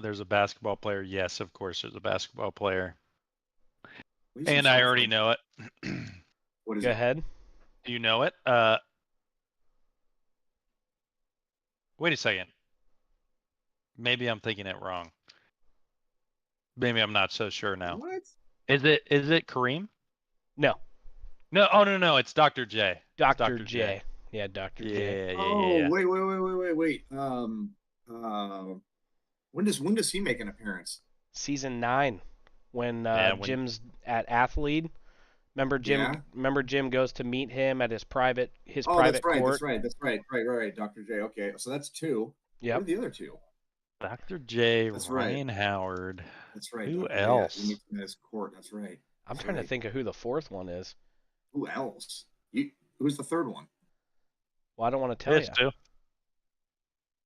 There's a basketball player. Yes, of course, there's a basketball player. And I already know it. What is Go it? ahead. Do you know it? Wait a second. Maybe I'm thinking it wrong. Maybe I'm not so sure now. What? Is it Kareem? No. No. Oh no. It's Dr. J. Dr. J. Yeah, Dr. J. Yeah. Wait. When does he make an appearance? Season 9, when Jim's at Athlete. Remember Jim? Yeah. Remember Jim goes to meet him at his private That's court. right. Dr. J. Okay, so that's 2. Yeah. What are the other 2? Dr. J. That's Ryan Howard. That's right. Who Dr. else? He meets him at his court. That's right. I'm trying to think of who the 4th one is. Who else? Who's the 3rd one? Well, I don't want to tell you. Too.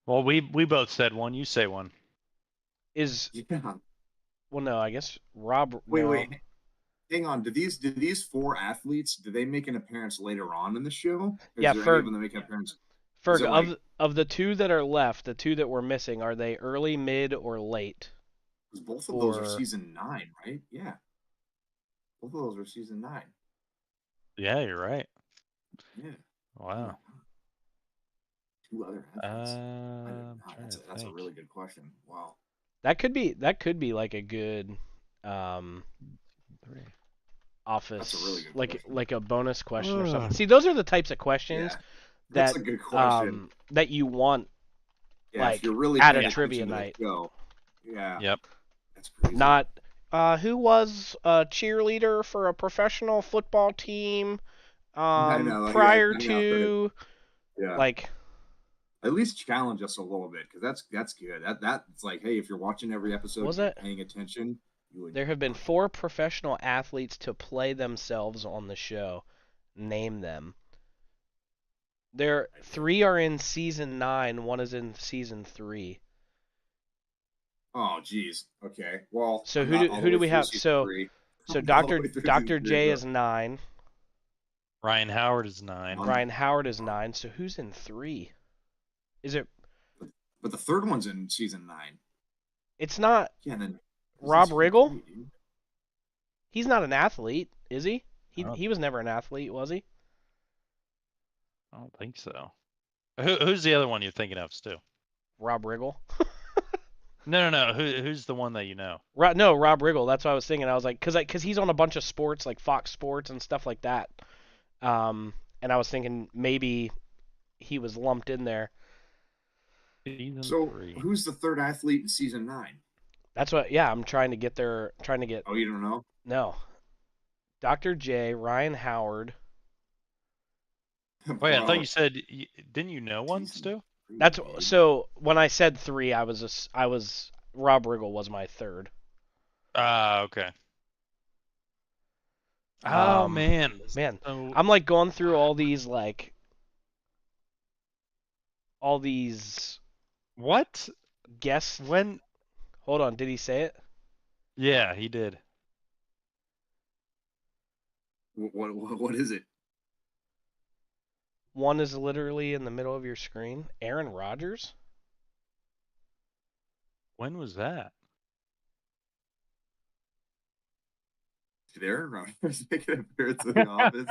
Well, we both said one. You say one. Yeah. Well, no, I guess Rob. Wait. hang on. Do these 4 athletes, do they make an appearance later on in the show? Yeah, Is there any of them that make an appearance? Ferg, of the 2 that are left, the 2 that we're missing, are they early, mid, or late? Because both of those are season 9, right? Yeah. Both of those are season 9. Yeah, you're right. Yeah. Wow. 2 other athletes. That's a really good question. Wow. That could be like a good office. That's a really good question. Like a bonus question or something. See, those are the types of questions that's a good question. that you want if you're really at a trivia night. Yeah. Yep. That's crazy. Not who was a cheerleader for a professional football team prior to like at least challenge us a little bit, because that's good. That's like, hey, if you're watching every episode, you're paying attention. There have been 4 professional athletes to play themselves on the show. Name them. 3 are in season 9. 1 is in season 3. Oh, geez. Okay. Well, so who do we have? So Dr. J is 9. Ryan Howard is 9. Ryan Howard is 9. So who's in 3? Is it? But the third one's in season 9. It's not. Yeah. Then Rob Riggle. He's not an athlete, is he? He was never an athlete, was he? I don't think so. Who's the other one you're thinking of, Stu? Rob Riggle. No. Who's the one that you know? No, Rob Riggle. That's what I was thinking. I was like, because he's on a bunch of sports like Fox Sports and stuff like that. And I was thinking maybe he was lumped in there. So who's the third athlete in season 9? That's what. Yeah, I'm trying to get there. Trying to get. Oh, you don't know? No. Dr. J, Ryan Howard. Wait, I thought you said didn't you know one, Stu? That's so. When I said 3, I was Rob Riggle was my third. Okay. Oh man. So... I'm like going through all these What? Guess when? Hold on, did he say it? Yeah, he did. What is it? 1 is literally in the middle of your screen. Aaron Rodgers? When was that? Did Aaron Rodgers make an appearance in the office?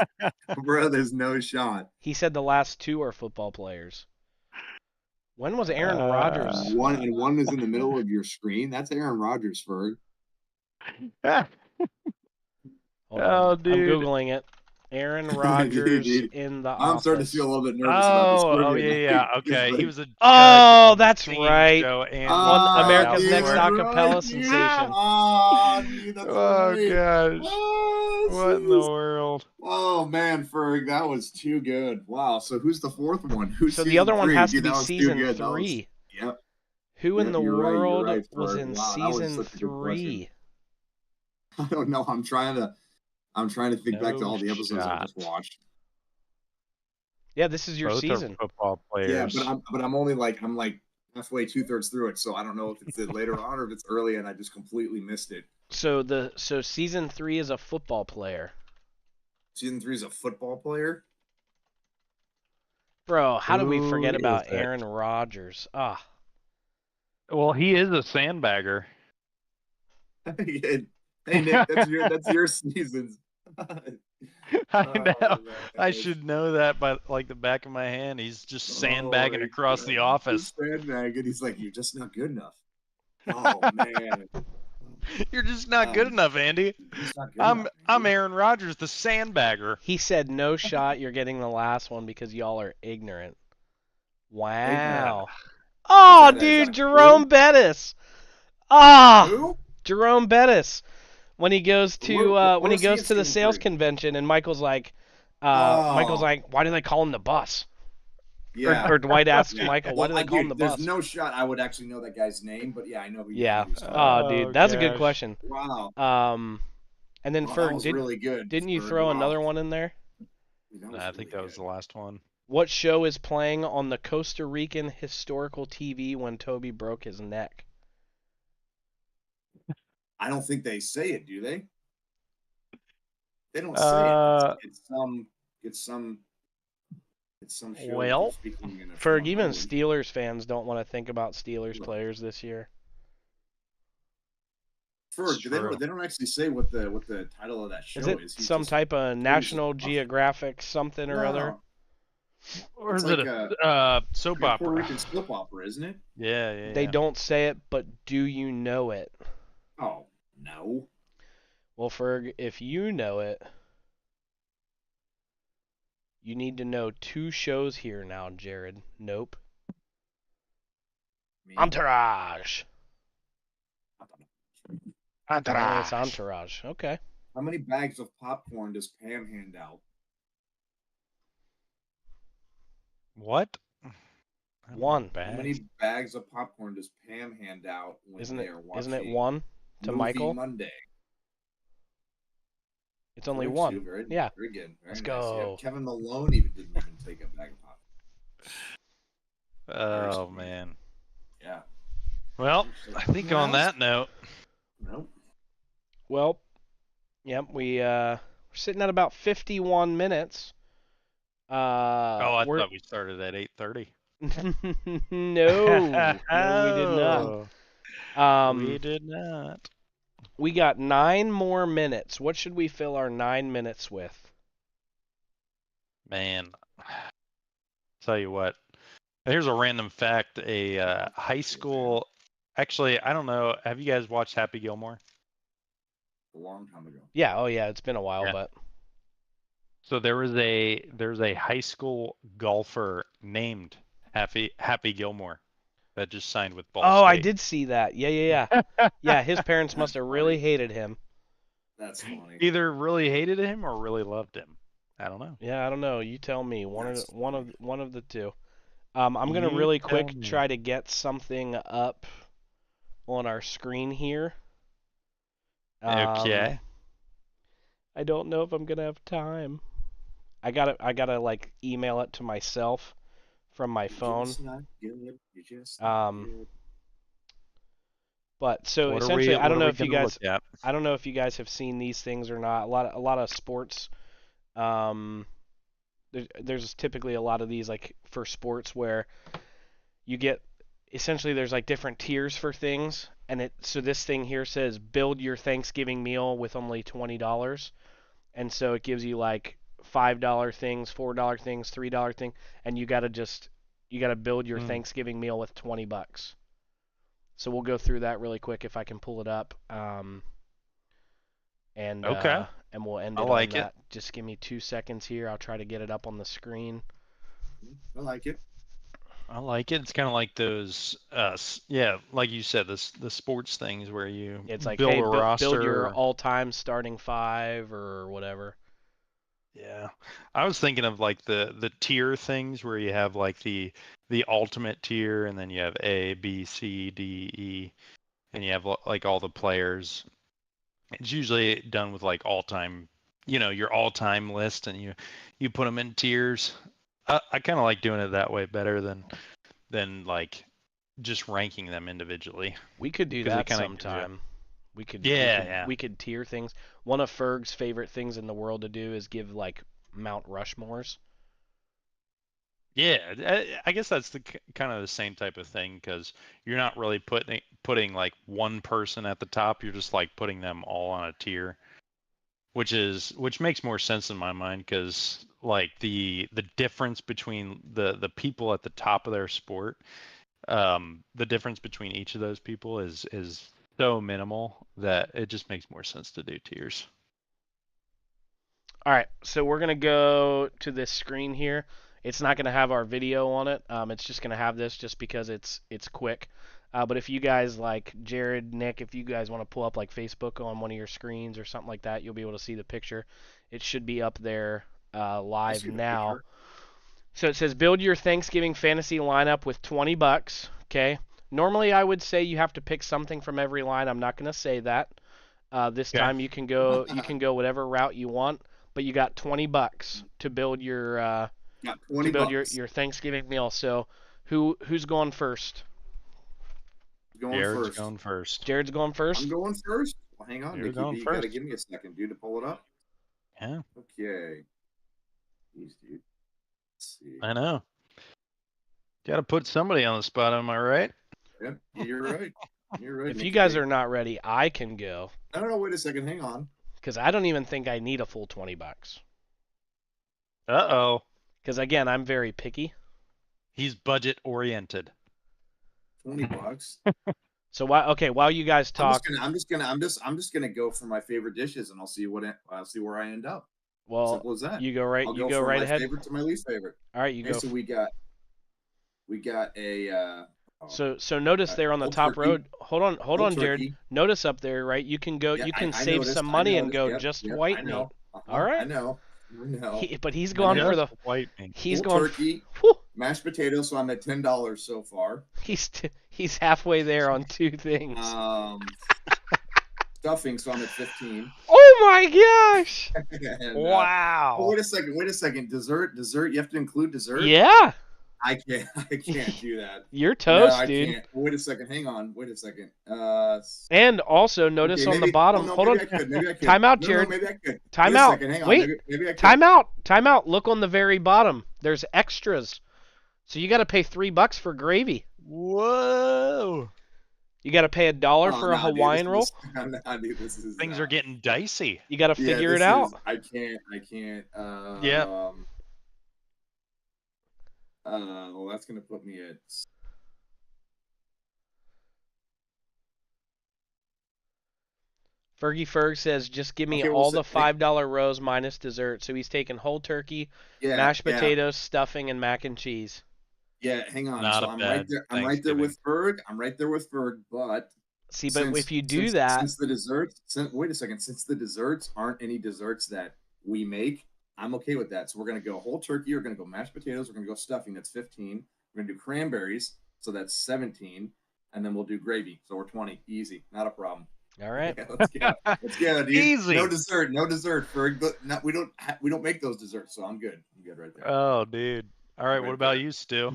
Bro, there's no shot. He said the last 2 are football players. When was Aaron Rodgers? One is in the middle of your screen. That's Aaron Rodgers, Ferg. Oh, dude. I'm Googling it. Aaron Rodgers in the office. I'm starting to feel a little bit nervous about this. Oh, yeah. Okay. He was a that's right. On America's Next Acapella Sensation. Dude, that's gosh. What in the world? Oh, man, Ferg, that was too good. Wow. So who's the fourth one? So the other one has to be season 3. Yep. Who in the world was in season 3? I don't know. I'm trying to think back to all the episodes I just watched. Yeah, this is your Both season. Are football players. Yeah, but I'm only like halfway, 2/3 through it, so I don't know if it's later on or if it's early and I just completely missed it. So season 3 is a football player. Season 3 is a football player? Bro, how did we forget about Aaron Rodgers? Well, he is a sandbagger. Hey Nick, that's your seasons. I know. I should know that by like the back of my hand. He's just sandbagging across the office. Sandbagging. He's like, you're just not good enough. Oh man. You're just not good enough, Andy. I'm Aaron Rodgers, the sandbagger. He said no shot. You're getting the last one because y'all are ignorant. Wow. Oh, dude, Jerome Bettis. Who? Jerome Bettis. When he goes to the sales convention and Michael's like, why do they call him the bus? Yeah. Or Dwight asks Michael, why do they call him the bus? There's no shot I would actually know that guy's name, but yeah, I know who you are. Oh, dude, that's a good question. Wow. And then Ferg, didn't you throw another one in there? I think that was the last one. What show is playing on the Costa Rican historical TV when Toby broke his neck? I don't think they say it, do they? They don't say it. It's some show. Well, Ferg, even Steelers fans don't want to think about Steelers players this year. Ferg, they don't actually say what the title of that show is. Is it some type of National Geographic something or other? Or is it a soap opera? Puerto Rican soap opera, isn't it? Yeah. They don't say it, but do you know it? Oh, no. Well, Ferg, if you know it, you need to know 2 shows here now, Jared. Nope. Me? Entourage. Entourage. It's Entourage. Okay. How many bags of popcorn does Pam hand out? What? 1. How many bags of popcorn does Pam hand out when they are watching? Isn't it 1 to Michael? Monday. It's only 1. Very good. Very Let's nice. go. Yeah, Kevin Malone didn't even take a bag of popcorn. Oh, man. Yeah. Well, I think on that note. Nope. Well, yep, we're sitting at about 51 minutes. I thought we started at 8:30. No, we did not. We did not. We got 9 more minutes. What should we fill our 9 minutes with? Man, tell you what. Here's a random fact. A high school. Actually, I don't know. Have you guys watched Happy Gilmore? A long time ago. Yeah. Oh, yeah. It's been a while, but. So there's a high school golfer named Happy Gilmore that just signed with Ball State. I did see that. Yeah. Yeah, his parents must have really hated him. That's funny. Either really hated him or really loved him. I don't know. Yeah, I don't know. You tell me. One of the two. I'm gonna really quick try to get something up on our screen here. Okay. I don't know if I'm gonna have time. I gotta like email it to myself from my phone. But so essentially, I don't know if you guys have seen these things or not. A lot of sports. There's typically a lot of these like for sports where you get essentially there's like different tiers for things, and so this thing here says build your Thanksgiving meal with only $20, and so it gives you like $5 things, $4 things, $3 thing, and you gotta build your Thanksgiving meal with $20. So we'll go through that really quick if I can pull it up. And we'll end it on that. Just give me 2 seconds here. I'll try to get it up on the screen. I like it. It's kind of like those, like you said, the sports things where you like, build a roster. Build your all-time starting 5 or whatever. Yeah, I was thinking of like the tier things where you have like the ultimate tier, and then you have A, B, C, D, E, and you have like all the players. It's usually done with like all-time, your all-time list, and you put them in tiers. I kind of like doing it that way better than like just ranking them individually. We could do that sometime. We could tier things. One of Ferg's favorite things in the world to do is give like Mount Rushmores. Yeah, I guess that's the kind of the same type of thing, because you're not really putting like one person at the top. You're just like putting them all on a tier, which makes more sense in my mind, because like the difference between the people at the top of their sport, the difference between each of those people is so minimal that it just makes more sense to do tiers. All right, so we're going to go to this screen here. It's not going to have our video on it. It's just going to have this just because it's quick. But if you guys, like Jared, Nick, if you guys want to pull up like Facebook on one of your screens or something like that, you'll be able to see the picture. It should be up there live now. So it says build your Thanksgiving fantasy lineup with $20. Okay. Normally I would say you have to pick something from every line. I'm not going to say that. This time you can go whatever route you want, but you got $20 to build your your Thanksgiving meal. So who's going first? Jared's going first. Jared's going first? I'm going first? Well, hang on, Nicky. You got to give me a second, dude, to pull it up. Yeah. Okay. Jeez, dude. Let's see. I know. Got to put somebody on the spot, am I right? Yep, you're right. You're right. If Nicky you guys B. are not ready, I can go. No, wait a second. Hang on. Because I don't even think I need a full $20. Uh-oh. Because again, I'm very picky. He's budget oriented. $20. So while you guys talk, I'm just gonna go for my favorite dishes, and I'll see where I end up. well, Simple as that. you go right. I'll You go go from right my ahead. favorite to my least favorite. All right, you Okay, go. so we got a. So notice there on the top turkey. road. Hold on, Jared. Turkey. Notice up there, right? You can go. Yeah, you can I save noticed, some money and go yep, just yep, white I meat. know. All right. I know. But he's gone for the white meat. He's Whole gone. turkey, Whew, mashed potatoes. So I'm at $10 so far. he's halfway there on two things. Stuffing, so I'm at 15. Oh my gosh! And, Wow. oh, wait a second. Dessert. You have to include dessert. Yeah. I can't do that. You're toast, no, I dude. Can't. Wait a second. Hang on. Wait a second. And also notice on the bottom. Hold on. Maybe I could. Time out, Jared. No, maybe I could. Time wait out. A second, hang on. Wait. Maybe I could. Time out. Time out. Look on the very bottom. There's extras. So you got to pay $3 for gravy. Whoa. You got to pay $1 for a Hawaiian roll. Things are getting dicey. You got to figure it out. I can't. Yeah. Well, that's gonna put me at. Fergie Ferg says, just give me all the $5 rows minus dessert. So he's taking whole turkey, mashed potatoes, stuffing, and mac and cheese. Yeah, hang on. Not so I'm right there. I'm right there with Ferg. But see, but if you do that, since the desserts, wait a second. Since the desserts aren't any desserts that we make, I'm okay with that. So we're gonna go whole turkey. We're gonna go mashed potatoes. We're gonna go stuffing. That's 15. We're gonna do cranberries. So that's 17. And then we'll do gravy. So we're 20. Easy, not a problem. All right. Yeah, let's go, dude. Easy. No dessert, Ferg. But we don't make those desserts, so I'm good. I'm good right there. Oh, dude. All right, what about you, Stu?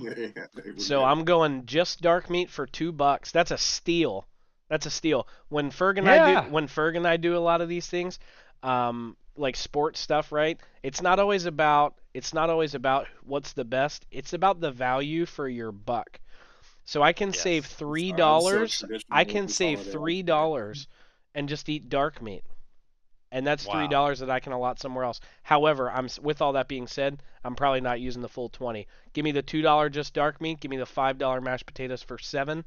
So I'm going just dark meat for $2. That's a steal. When Ferg and I do a lot of these things, like sports stuff, right? It's not always about what's the best. It's about the value for your buck. So I can save $3. I can save $3 and just eat dark meat. And that's $3 that I can allot somewhere else. However, with all that being said, I'm probably not using the full 20. Give me the $2 just dark meat. Give me the $5 mashed potatoes for $7.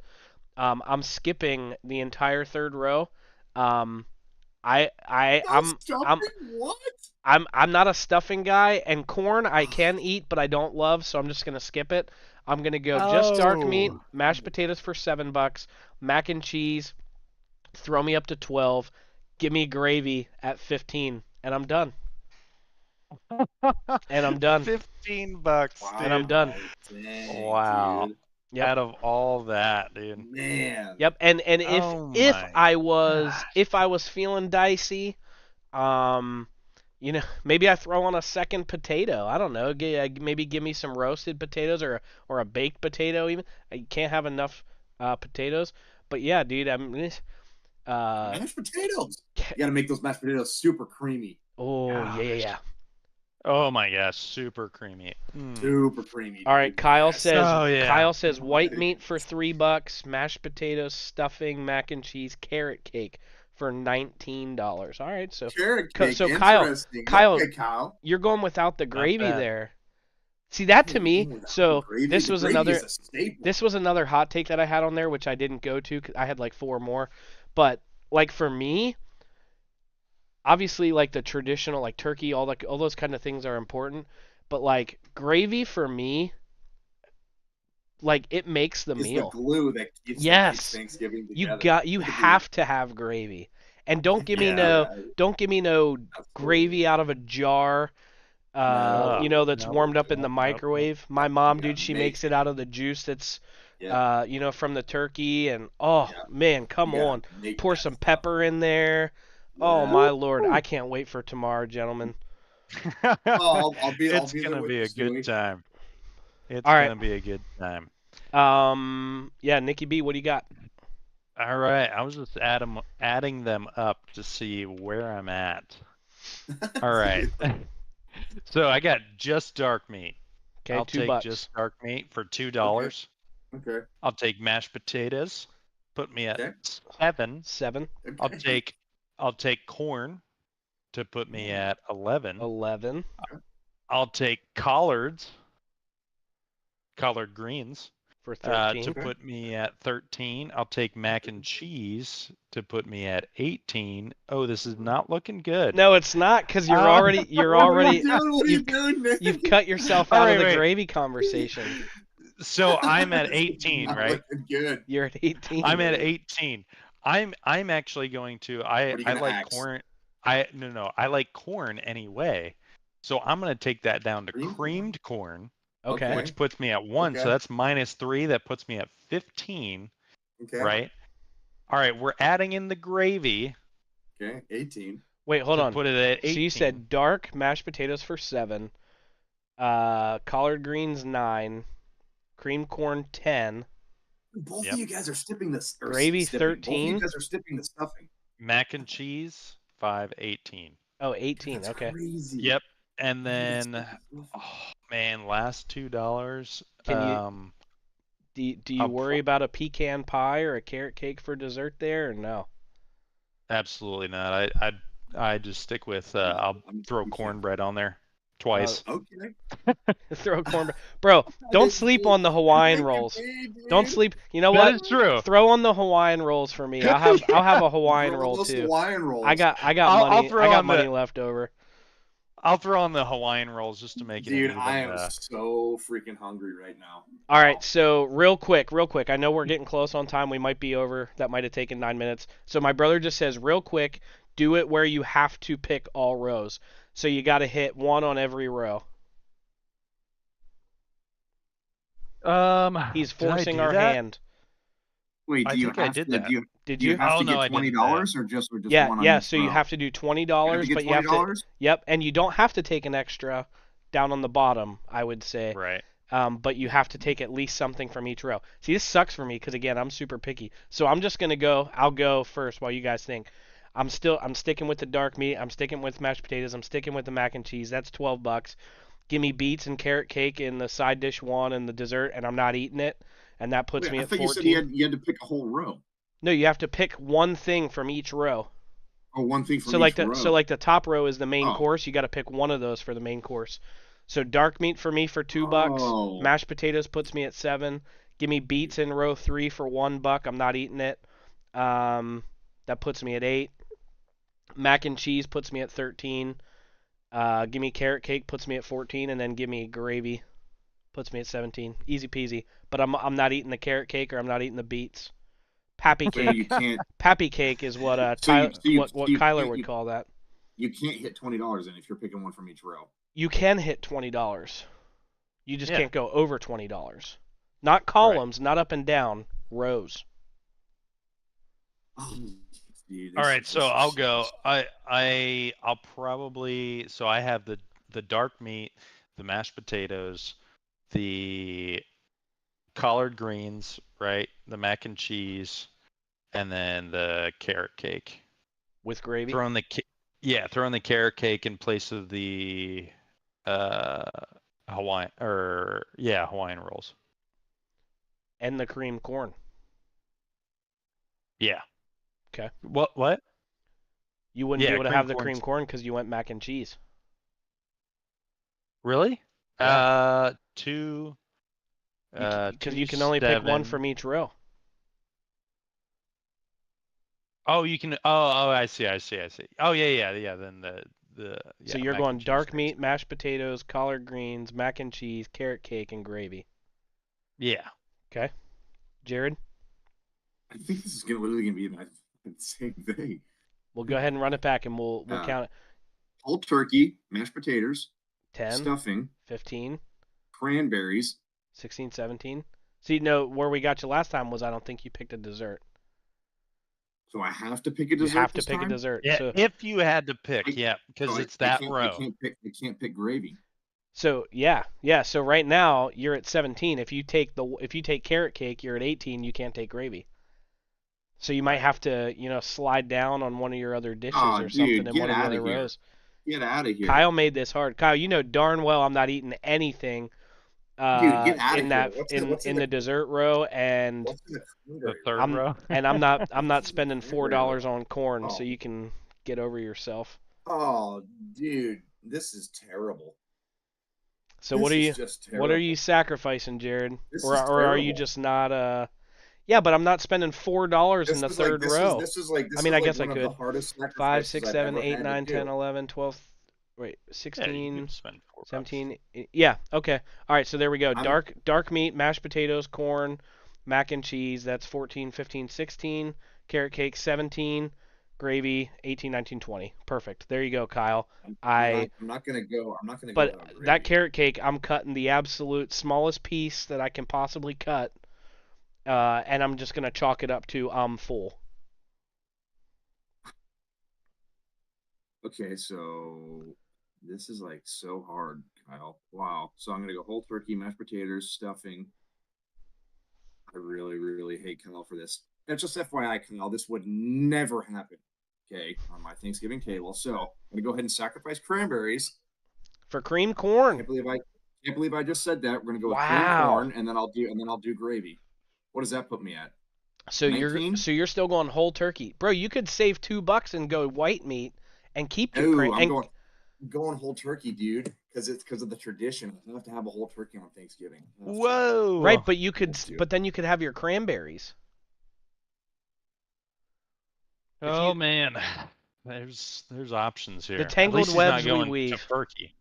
I'm skipping the entire third row. I'm not a stuffing guy, and corn I can eat, but I don't love, so I'm just gonna skip it. I'm gonna go just dark meat, mashed potatoes for $7, mac and cheese. Throw me up to 12. Give me gravy at 15, and I'm done. $15. Wow. And I'm done. Dang, wow. Dude. Yep. Out of all that, dude. Man. Yep. And if I was feeling dicey, maybe I throw on a second potato. I don't know. Maybe give me some roasted potatoes or a baked potato. Even you can't have enough potatoes. But yeah, dude, mashed potatoes. You gotta make those mashed potatoes super creamy. Oh yeah. Oh my gosh, super creamy. Super creamy. All right, Kyle says white meat for $3, mashed potatoes, stuffing, mac and cheese, carrot cake for $19. All right, so carrot cake. So Kyle, you're going without the gravy there. See that to me. So this was another hot take that I had on there, which I didn't go to. 'Cause I had like 4 more, but like for me, obviously like the traditional like turkey, all those kind of things are important, but like gravy for me, like it makes the meal. The glue that keeps Thanksgiving together. You have to have gravy, and don't give me no gravy out of a jar. That's warmed up in the microwave. My mom, dude, she makes it out of the juice that's, from the turkey. And, man, come on. Pour some pepper in there. Yeah. Oh, my Lord. I can't wait for tomorrow, gentlemen. It's going to be a good time. It's going to be a good time. Nicky B, what do you got? All right. I was just adding them up to see where I'm at. All right. So I got just dark meat. Okay, I'll $2. take just dark meat for $2. Okay. I'll take mashed potatoes. Put me at Okay. 7. 7. Okay. I'll take corn to put me at 11. 11. I'll take collard greens For 13. to put me at 13. I'll take mac and cheese to put me at 18. Oh, this is not looking good. No, it's not, because you're What are you doing, Nick? You've cut yourself out of the gravy conversation. So I'm at 18, Not right? looking good. You're at 18. I'm at 18. I'm actually going to I like axe? corn. I like corn anyway. So I'm going to take that down to creamed corn, Okay. which puts me at 1. Okay. So that's -3. That puts me at 15. Okay. Right? All right, we're adding in the gravy. Okay, 18. Wait, hold on. Put it at 18. So you said dark mashed potatoes for 7, collard greens 9, cream corn 10. Both of you guys are skipping this. Gravy 13. Both of you guys are skipping the stuffing. Mac and cheese 5.18. Oh, 18. That's Okay. crazy. Yep. And then, oh man, last $2. Can you do you worry about a pecan pie or a carrot cake for dessert there, or no? Absolutely not. I just stick with I'll throw cornbread on there twice. Okay. Throw cornbread, bro. Don't sleep on the Hawaiian rolls. Don't sleep. You know what? That is true. Throw on the Hawaiian rolls for me. I'll have a Hawaiian roll too. Hawaiian rolls. I got money left over. I'll throw on the Hawaiian rolls just to make it. Dude, I am so freaking hungry right now. All right, so real quick. I know we're getting close on time. We might be over. That might have taken 9 minutes. So my brother just says, real quick, do it where you have to pick all rows. So you got to hit 1 on every row. He's forcing our hand. Wait, do you have to? Did you? Have to no, get $20 or just one on yeah. each So row? you have to do $20, but you have to. Yep, and you don't have to take an extra down on the bottom, I would say. Right. But you have to take at least something from each row. See, this sucks for me because again, I'm super picky. So I'm just gonna go. I'll go first while you guys think. I'm sticking with the dark meat. I'm sticking with mashed potatoes. I'm sticking with the mac and cheese. That's $12. Give me beets and carrot cake in the side dish 1 and the dessert, and I'm not eating it. And that puts me at 14. I thought you said you had to pick a whole row. No, you have to pick one thing from each row. Oh, one thing from each row. So like the top row is the main course. You got to pick one of those for the main course. So dark meat for me for $2. Mashed potatoes puts me at 7. Give me beets in row 3 for $1. I'm not eating it. That puts me at 8. Mac and cheese puts me at 13. Give me carrot cake puts me at 14, and then give me gravy puts me at 17. Easy peasy. But I'm not eating the carrot cake or I'm not eating the beets. Pappy cake. Pappy cake is what Kyler would call that. You can't hit $20 in if you're picking one from each row. You can hit $20. You just can't go over $20. Not columns, not up and down, rows. Dude, all right, so I'll go. I'll probably I have the dark meat, the mashed potatoes, the collard greens, right? The mac and cheese, and then the carrot cake with gravy. Throw in the carrot cake in place of the Hawaiian rolls. And the cream corn. Yeah. Okay. What? You wouldn't be able to have the cream corn because you went mac and cheese. Really? Yeah. 2. Because you can only pick one from each row. Oh, you can. Oh, I see. Oh, yeah. Then So you're going dark meat, mashed potatoes, collard greens, mac and cheese, carrot cake, and gravy. Yeah. Okay. Jared? I think this is literally gonna be the same thing. We'll go ahead and run it back, and we'll count it. Whole turkey, mashed potatoes, 10, stuffing, 15, cranberries, 16, 17. See, no, where we got you last time was I don't think you picked a dessert. So I have to pick a dessert. You have to pick a dessert. Yeah, so, if you had to pick, because it's that row. I can't pick gravy. So yeah. So right now you're at 17. If you take carrot cake, you're at 18. You can't take gravy. So you might have to, slide down on one of your other dishes or something in one of the other rows. Get out of here. Kyle made this hard. Kyle, you know darn well I'm not eating anything Dude, get out in of that here. What's in the dessert row, and what's in the The cranberry? third row. I'm not spending $4 on corn, Oh. so you can get over yourself. Oh, dude, this is terrible. So what are you sacrificing, Jared? Or are you just not Yeah, but I'm not spending $4 in the third row. I mean, I guess I could. 5, 6, 7, 8, 9, 10, 11, 12. Wait, 16, 17. Yeah, okay. All right, so there we go. Dark meat, mashed potatoes, corn, mac and cheese. That's 14, 15, 16. Carrot cake, 17. Gravy, 18, 19, 20. Perfect. There you go, Kyle. I'm not gonna go. But that carrot cake, I'm cutting the absolute smallest piece that I can possibly cut, and I'm just gonna chalk it up to I'm full. Okay, so this is like so hard, Kyle. Wow. So I'm gonna go whole turkey, mashed potatoes, stuffing. I really, really hate Kyle for this. And just FYI, Kyle, this would never happen. Okay, on my Thanksgiving table. So I'm gonna go ahead and sacrifice cranberries for cream corn. Can't believe I just said that. We're gonna go with cream corn, and then I'll do gravy. What does that put me at? So 19? you're still going whole turkey, bro. You could save $2 and go white meat and keep your cream. I'm going whole turkey, dude, because of the tradition. I have to have a whole turkey on Thanksgiving. Whoa! Right, but then you could have your cranberries. Oh man, there's options here. The tangled webs we weave. Turkey.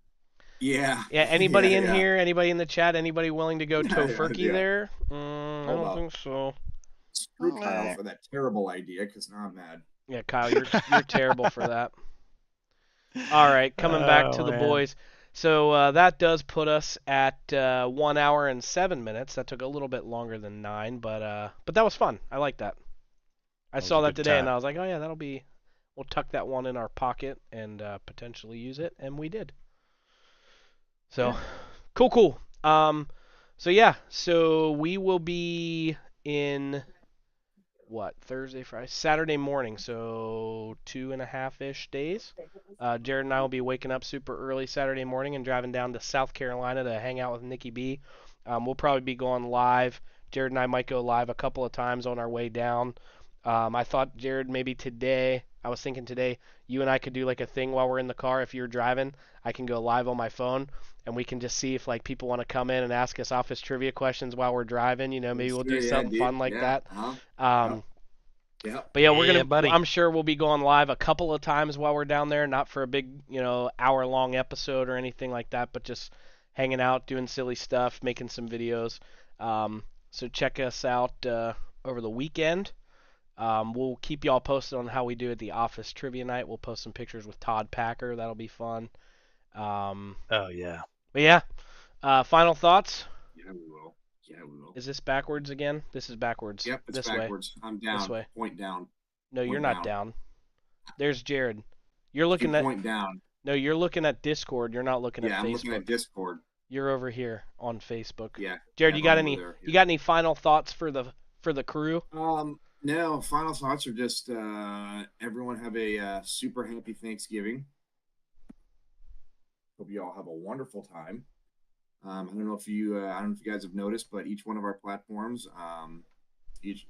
Yeah. Yeah. Anybody in here? Anybody in the chat? Anybody willing to go tofurkey there? I don't think so. Screw Kyle for that terrible idea, because now I'm mad. Yeah, Kyle, you're terrible for that. All right, coming back to the boys. So that does put us at 1 hour and 7 minutes. That took a little bit longer than 9, but that was fun. I like that. I saw that today, and I was like, oh yeah, we'll tuck that one in our pocket and potentially use it, and we did. So, yeah. Cool. So we will be in Thursday, Friday, Saturday morning, so 2.5-ish days. Jared and I will be waking up super early Saturday morning and driving down to South Carolina to hang out with Nicky B. We'll probably be going live. Jared and I might go live a couple of times on our way down. I thought, Jared, maybe today, I was thinking today, you and I could do like a thing while we're in the car. If you're driving, I can go live on my phone, and we can just see if like people want to come in and ask us office trivia questions while we're driving. You know, maybe we'll do something fun like that. Yeah. But yeah, we're gonna. I'm sure we'll be going live a couple of times while we're down there, not for a big, hour-long episode or anything like that, but just hanging out, doing silly stuff, making some videos. So check us out over the weekend. We'll keep y'all posted on how we do at the office trivia night. We'll post some pictures with Todd Packer. That'll be fun. Oh yeah. But yeah. Final thoughts? Yeah, we will. Is this backwards again? This is backwards. Yep, it's this backwards. Way. I'm down. This way. Point down. No, you're not down. There's Jared. You're looking at point down. No, you're looking at Discord. You're not looking at Facebook. Yeah, I'm looking at Discord. You're over here on Facebook. Yeah. Jared, you got any final thoughts for the crew? No, final thoughts are just everyone have a super happy Thanksgiving. Hope you all have a wonderful time. I don't know if you guys have noticed, but each one of our platforms, each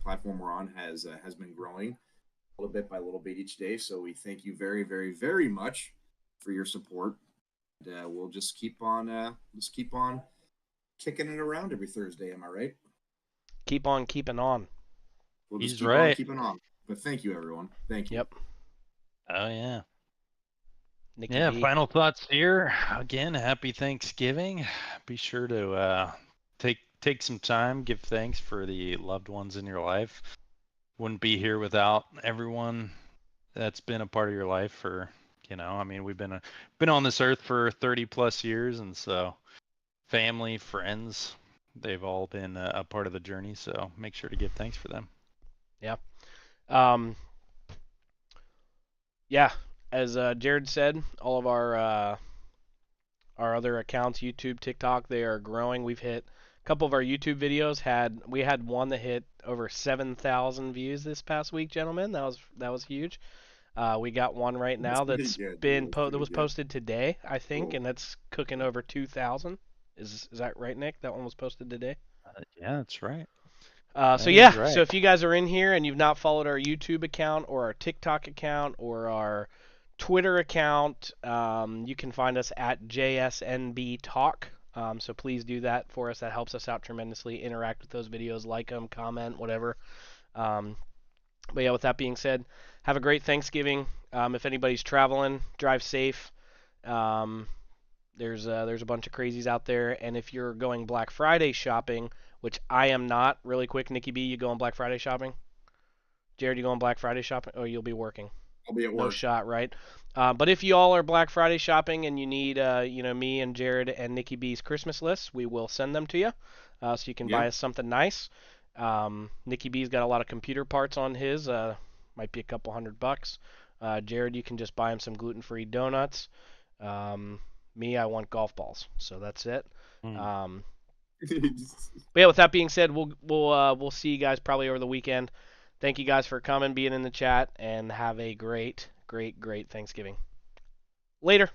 platform we're on has been growing a little bit by little bit each day. So we thank you very, very, very much for your support. And, we'll just keep on kicking it around every Thursday. Am I right? Keep on keeping on. We'll just keep on keeping on. But thank you, everyone. Thank you. Yep. Oh yeah. Nicky B. Final thoughts here. Again, happy Thanksgiving. Be sure to take some time, give thanks for the loved ones in your life. Wouldn't be here without everyone that's been a part of your life for, we've been on this earth for 30 plus years, and so family, friends, they've all been a part of the journey, so make sure to give thanks for them. Yeah. Yeah. As Jared said, all of our other accounts, YouTube, TikTok, they are growing. We've hit a couple of our YouTube videos. We had one that hit over 7,000 views this past week, gentlemen. That was huge. We got one right now that was posted today, I think, and that's cooking over 2,000. Is that right, Nick? That one was posted today. Yeah, that's right. So if you guys are in here and you've not followed our YouTube account or our TikTok account or our Twitter account, you can find us at JSNB Talk. So please do that for us. That helps us out tremendously. Interact with those videos, like them, comment, whatever. But yeah, with that being said, have a great Thanksgiving. If anybody's traveling, drive safe. There's a bunch of crazies out there, and if you're going Black Friday shopping, which I am not, really quick, Nicky B, you going Black Friday shopping? Jared, you going Black Friday shopping? Oh, you'll be working. I'll be at work. No shot, right? But if you all are Black Friday shopping and you need, me and Jared and Nicky B's Christmas lists, we will send them to you, so you can buy us something nice. Nicky B's got a lot of computer parts on his, might be a couple $100. Jared, you can just buy him some gluten-free donuts. Me, I want golf balls, so that's it. But yeah, with that being said, we'll see you guys probably over the weekend. Thank you guys for coming, being in the chat, and have a great Thanksgiving. Later.